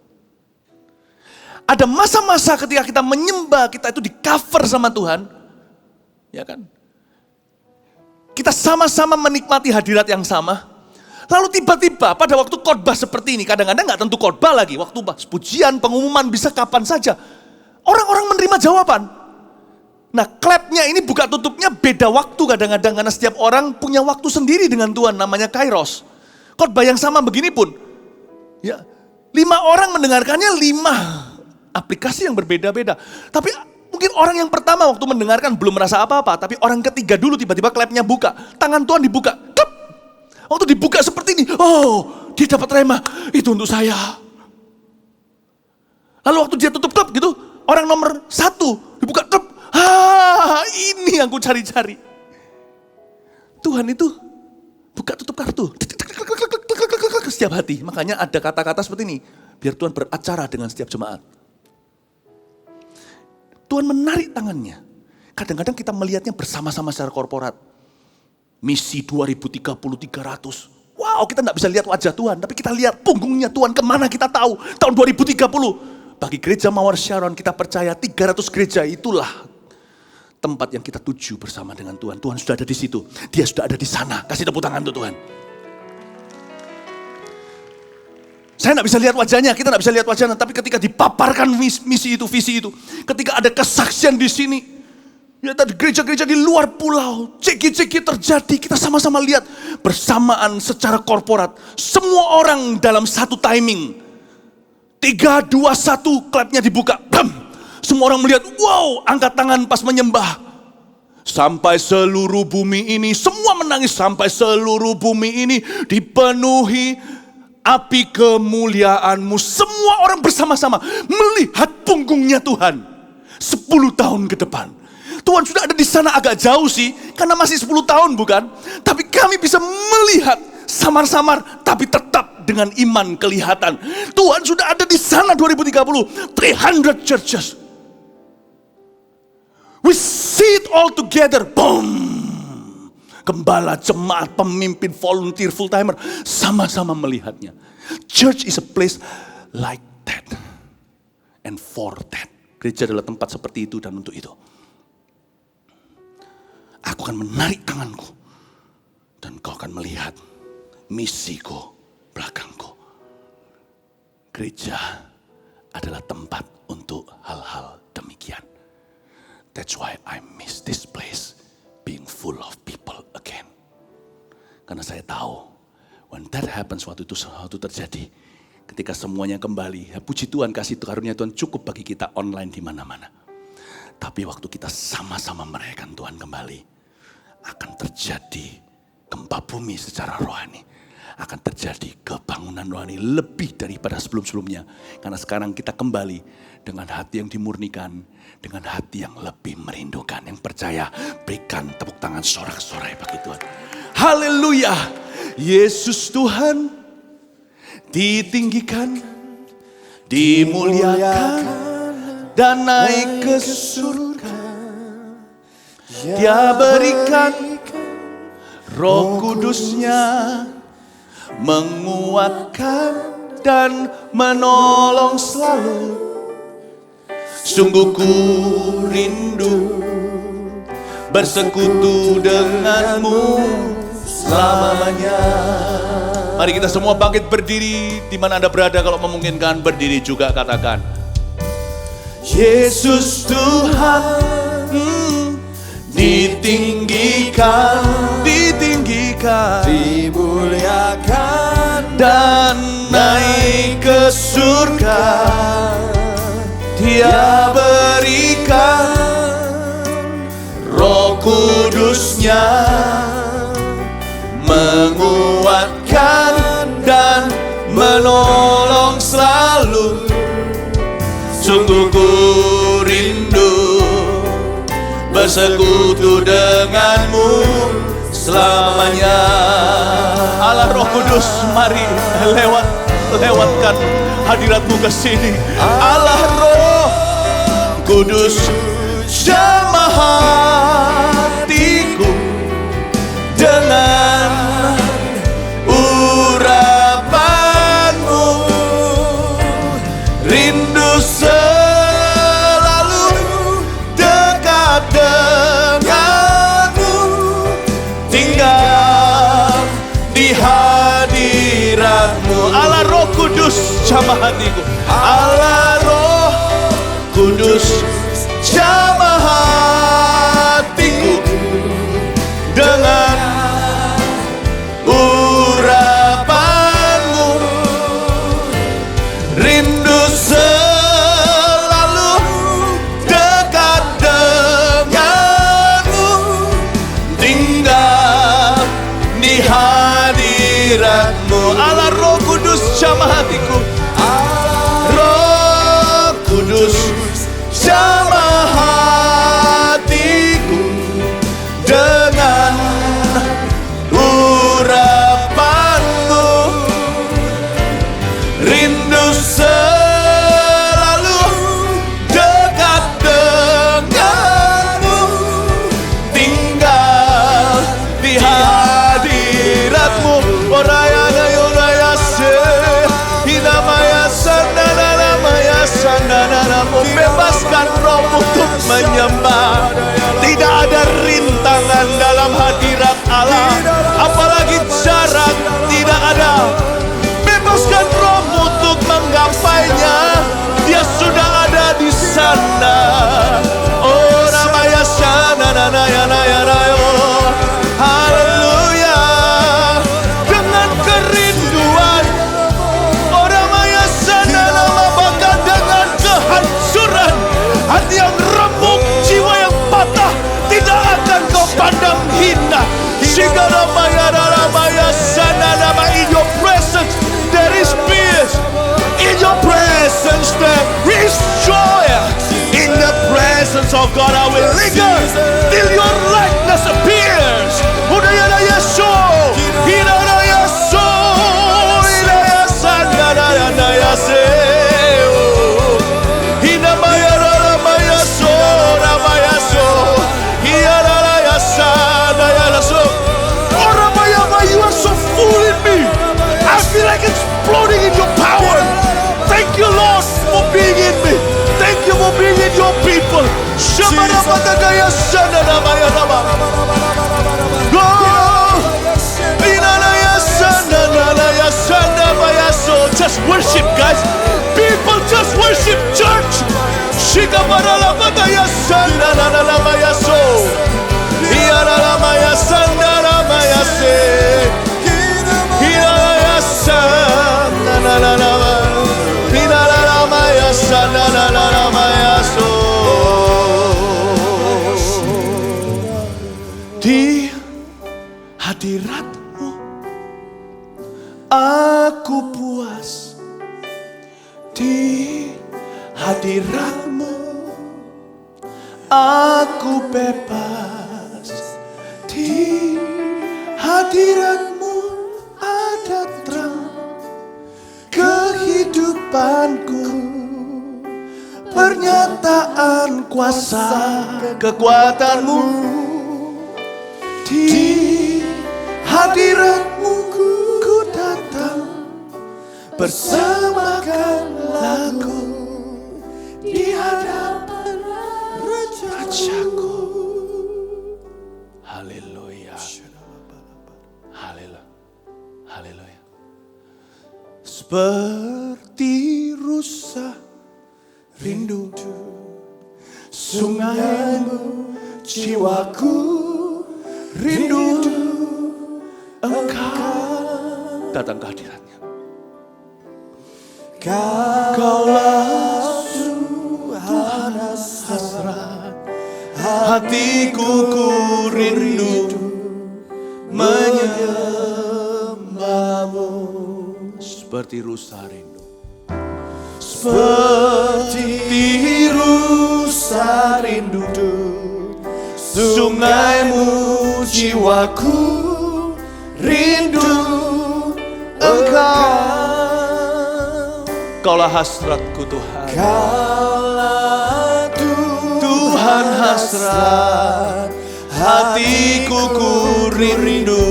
Ada masa-masa ketika kita menyembah, kita itu di cover sama Tuhan. Ya kan? Kita sama-sama menikmati hadirat yang sama. Lalu tiba-tiba pada waktu khotbah seperti ini, kadang-kadang gak tentu khotbah lagi. Waktu pujian, pengumuman bisa kapan saja. Orang-orang menerima jawaban. Nah, clapnya ini buka tutupnya beda waktu kadang-kadang. Karena setiap orang punya waktu sendiri dengan Tuhan, namanya kairos. Khotbah yang sama begini pun. Ya, 5 orang mendengarkannya 5 aplikasi yang berbeda-beda. Tapi mungkin orang yang pertama waktu mendengarkan belum merasa apa-apa. Tapi orang ketiga dulu tiba-tiba clapnya buka. Tangan Tuhan dibuka. Klep. Waktu dibuka seperti ini. Oh, dia dapat rema. Itu untuk saya. Lalu waktu dia tutup klep gitu. Orang nomor 1 dibuka klep. Ini yang ku cari-cari. Tuhan itu buka tutup kartu. Setiap hati. Makanya ada kata-kata seperti ini. Biar Tuhan beracara dengan setiap jemaat. Tuhan menarik tangannya. Kadang-kadang kita melihatnya bersama-sama secara korporat. Misi 2030-300. Wow, kita tidak bisa lihat wajah Tuhan. Tapi kita lihat punggungnya Tuhan kemana kita tahu. Tahun 2030. Bagi gereja Mawar Sharon kita percaya 300 gereja itulah tempat yang kita tuju bersama dengan Tuhan. Tuhan sudah ada di situ. Dia sudah ada di sana. Kasih tepuk tangan untuk Tuhan. Saya tidak bisa lihat wajahnya, kita tidak bisa lihat wajahnya. Tapi ketika dipaparkan misi itu, visi itu. Ketika ada kesaksian di sini. Ya, tadi gereja-gereja di luar pulau, ceki-ceki terjadi, kita sama-sama lihat bersamaan secara korporat. Semua orang dalam satu timing. 3, 2, 1, klapnya dibuka. Bam! Semua orang melihat, wow, angkat tangan pas menyembah. Sampai seluruh bumi ini, semua menangis sampai seluruh bumi ini dipenuhi api kemuliaan-Mu. Semua orang bersama-sama melihat punggungnya Tuhan. 10 tahun ke depan. Tuhan sudah ada di sana agak jauh sih, karena masih 10 tahun bukan? Tapi kami bisa melihat samar-samar, tapi tetap dengan iman kelihatan. Tuhan sudah ada di sana 2030, 300 churches. We see it all together, boom. Gembala, jemaat, pemimpin, volunteer, full timer, sama-sama melihatnya. Church is a place like that, and for that. Gereja adalah tempat seperti itu dan untuk itu. Aku akan menarik tanganku dan kau akan melihat misiku belakangku. Gereja adalah tempat untuk hal-hal demikian. That's why I miss this place being full of people again. Karena saya tahu when that happens, waktu itu sesuatu terjadi, ketika semuanya kembali, ya puji Tuhan, kasih karunia Tuhan cukup bagi kita online di mana-mana. Tapi waktu kita sama-sama merayakan Tuhan kembali, akan terjadi gempa bumi secara rohani. Akan terjadi kebangunan rohani lebih daripada sebelum-sebelumnya. Karena sekarang kita kembali dengan hati yang dimurnikan, dengan hati yang lebih merindukan. Yang percaya, berikan tepuk tangan sorak-sorai bagi Tuhan. Haleluya! Yesus Tuhan ditinggikan, dimuliakan, dan naik ke surga. Dia berikan Roh Kudus-Nya, menguatkan dan menolong selalu. Sungguh ku rindu bersekutu denganmu selamanya. Mari kita semua bangkit berdiri di mana Anda berada. Kalau memungkinkan berdiri juga katakan, Yesus Tuhan ditinggikan, ditinggikan, dimuliakan dan naik ke surga. Dia berikan Roh Kudus-Nya, menguatkan dan menolong selalu. Sungguh ku rindu bersekutu denganmu selamanya. Allah Roh Kudus, mari lewatkan hadiratmu ke sini. Allah Roh Kudus, jamah hatiku dengan urapanmu. Rindu selalu dekat denganmu, tinggal di hadiratmu. Allah Roh Kudus, jamah hatiku. Allah Roh Kudus, jamah hatiku dengan urapanmu. Rindu selalu dekat denganmu, tinggal di hadiratmu. Allah Roh Kudus, jamah hatiku. Roh Kudus, jamah hatiku dengan urapanmu. Rindu selalu dekat denganmu, tinggal di hadiratmu. Oraya gayoraya se, hinamaya sandanamaya sandanamo. Bebaskan rohmu untuk menyembah. Tidak ada rintangan dalam hadirat Allah, apalagi jarak tidak ada. Bebaskan rohmu untuk menggapainya. Dia sudah ada di sana. Oh, namanya Hinda. Shigaramaya Ramaya Sananama. In your presence there is peace. In your presence there is joy. In the presence of God I will linger till your likeness appears. Udayana Yesu, Hinana Yesu, Hinaya Sanana Yase. Hinamaya Ramaya So, Ramaya So, Hinana Yasana Yaso. Oh Ramaya, you are so full in me. I feel like exploding in your power. Thank you, Lord, for being in me. Thank you for being in your people. Shamanabadagaya Sananamaya Rama. Go! Inanaya Sananaya Sanamaya So. Just worship, guys. People, just worship, church. Shikamaralabadaya Sananamaya So. Ianalamaya Sananamaya Se. Inanaya Sananamaya. Inanalamaya Sananamaya So. Di hadiratmu aku puas. Di hadiratmu aku bebas. Di hadiratmu ada terang kehidupanku. Pernyataan kuasa kekuatanmu. Di hadiratmu ku datang, bersamakan lagu di hadapan Rajaku. Haleluya. Haleluya. Haleluya. Seperti rusa rindu sungaimu, jiwaku rindu Engkau datang ke hadiratnya. Kaulah Tuhan hasrat hatiku, ku rindu menyembahmu. Seperti rusa rindu, seperti rusa rindu sungaimu, jiwaku rindu Engkau. Kaulah hasratku Tuhan. Kaulah Tuhan hasrat hatiku, ku rindu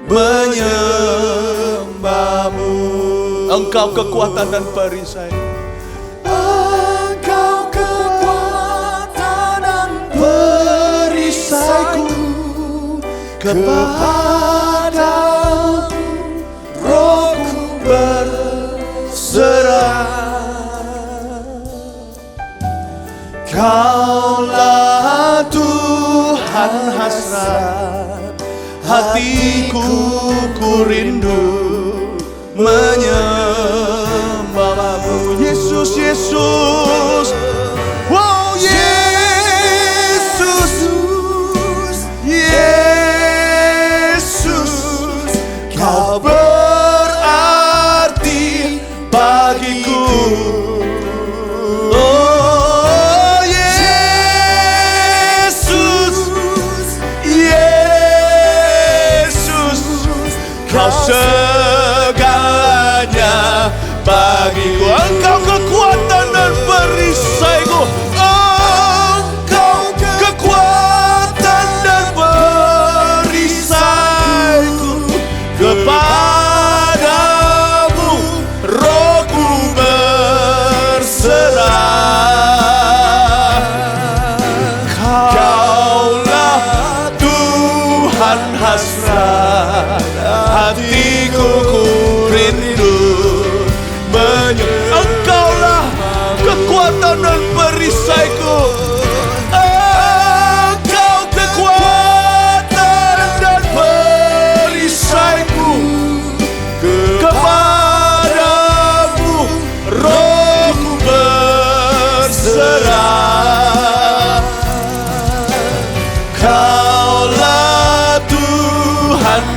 menyembahmu. Engkau kekuatan dan perisai. Engkau kekuatan dan perisaiku. Kepadamu rohku berserah. Kaulah Tuhan hasrat hatiku, ku rindu menyembahmu. Yesus, Yesus, wow, Yesus, Yesus, Kau berarti bagiku. Oh Yesus, Yesus, Kau segalanya bagiku. Engkau kekuatan dan perisaiku. Engkau kekuatan dan perisaiku. Kepadamu rohku berserah. Kaulah Tuhan hasrat hatiku,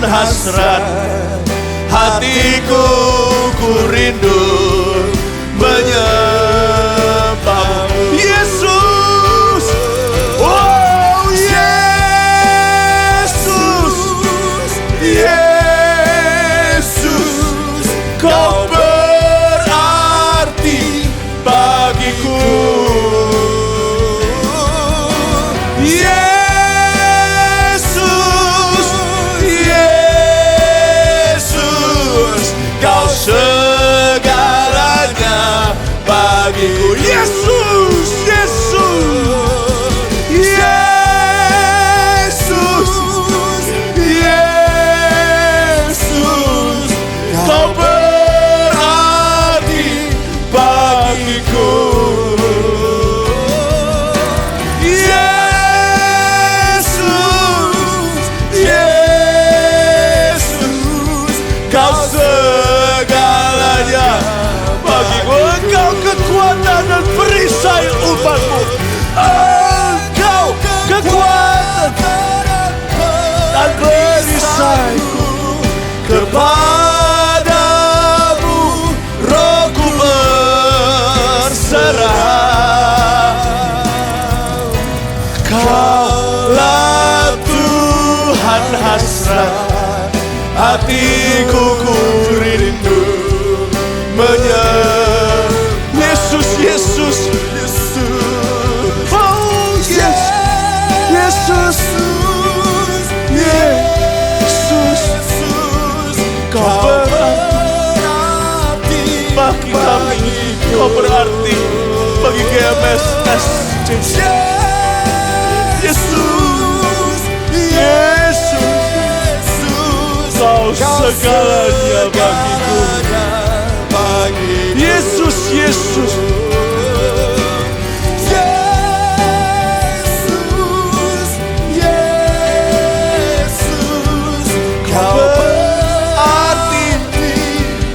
hasrat, hatiku ku rindu menyembahmu. Yesus, oh Yesus, Yesus, kau berarti bagiku. Yesus, Yesus, kau segalanya bagiku. Yesus, Yesus, Yesus, Yesus, kau berarti bagiku. Yesus, Yesus, kau segalanya bagiku. Engkau kekuatan dan perisai umatmu. Engkau kekuatan dan perisaiku. Kepadamu rohku berserah. Kaulah Tuhan hasrat, hatiku ku rindu Yesus, Yesus, Yesus, oh yes, Yesus, Yesus, kau berarti bagi kami, kau berarti bagi GMS SC. Yesus, Yesus, kau segalanya bagiku. Yesus, Yesus, Yesus, Yesus, kau berarti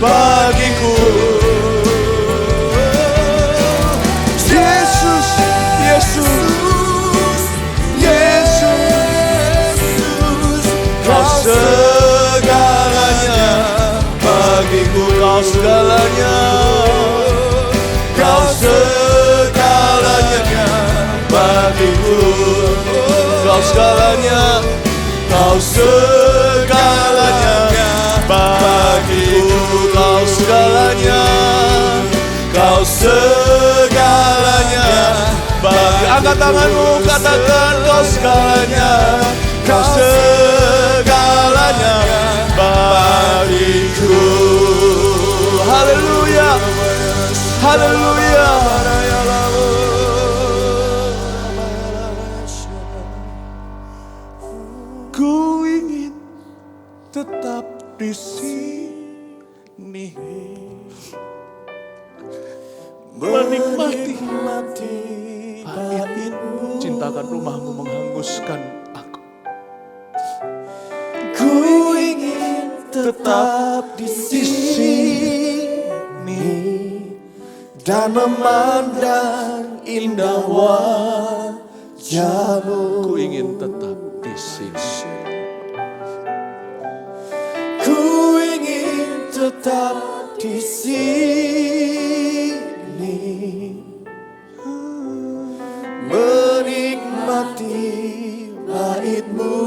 bagiku. Yesus, Yesus, Yesus, kau segalanya bagiku. Kau segalanya, kau segalanya bagiku. Kau segalanya, kau segalanya bagiku. Kau segalanya, kau segalanya bagi. Angkat tanganmu, katakan kau segalanya, kau segalanya bagiku. Haleluya, haleluya. Ku ingin tetap di sini, menikmati baitmu. Cintakan rumahmu menghanguskan aku. Ku ingin tetap di sini dan memandang indah wajahmu. Ku ingin tetap di sini. Ku ingin tetap di sini, menikmati baitmu.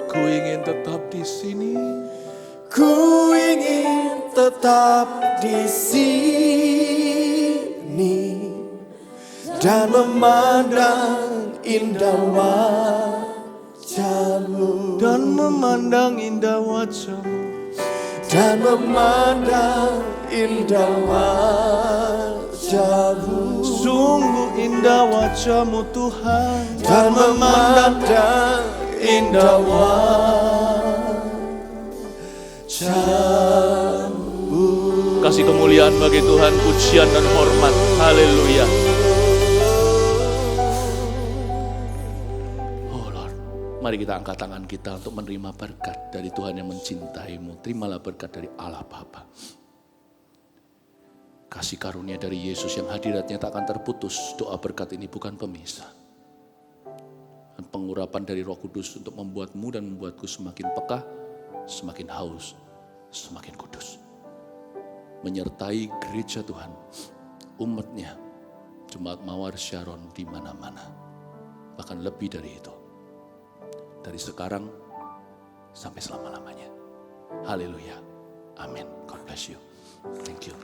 Ku ingin tetap di sini. Ku ingin tetap di sini dan memandang indah wajahmu. Dan memandang indah wajahmu. Dan memandang indah wajahmu. Sungguh indah wajahmu Tuhan. Dan memandang indah wajahmu. Kasih kemuliaan bagi Tuhan, pujian dan hormat. Haleluya. Mari kita angkat tangan kita untuk menerima berkat dari Tuhan yang mencintaimu. Terimalah berkat dari Allah Bapa. Kasih karunia dari Yesus yang hadiratnya tak akan terputus. Doa berkat ini bukan pemisah. dan pengurapan dari Roh Kudus untuk membuatmu dan membuatku semakin peka, semakin haus, semakin kudus. Menyertai gereja Tuhan, umatnya, Jemaat Mawar Sharon di mana-mana. Bahkan lebih dari itu. Dari sekarang sampai selama-lamanya. Haleluya. Amin. God bless you. Thank you.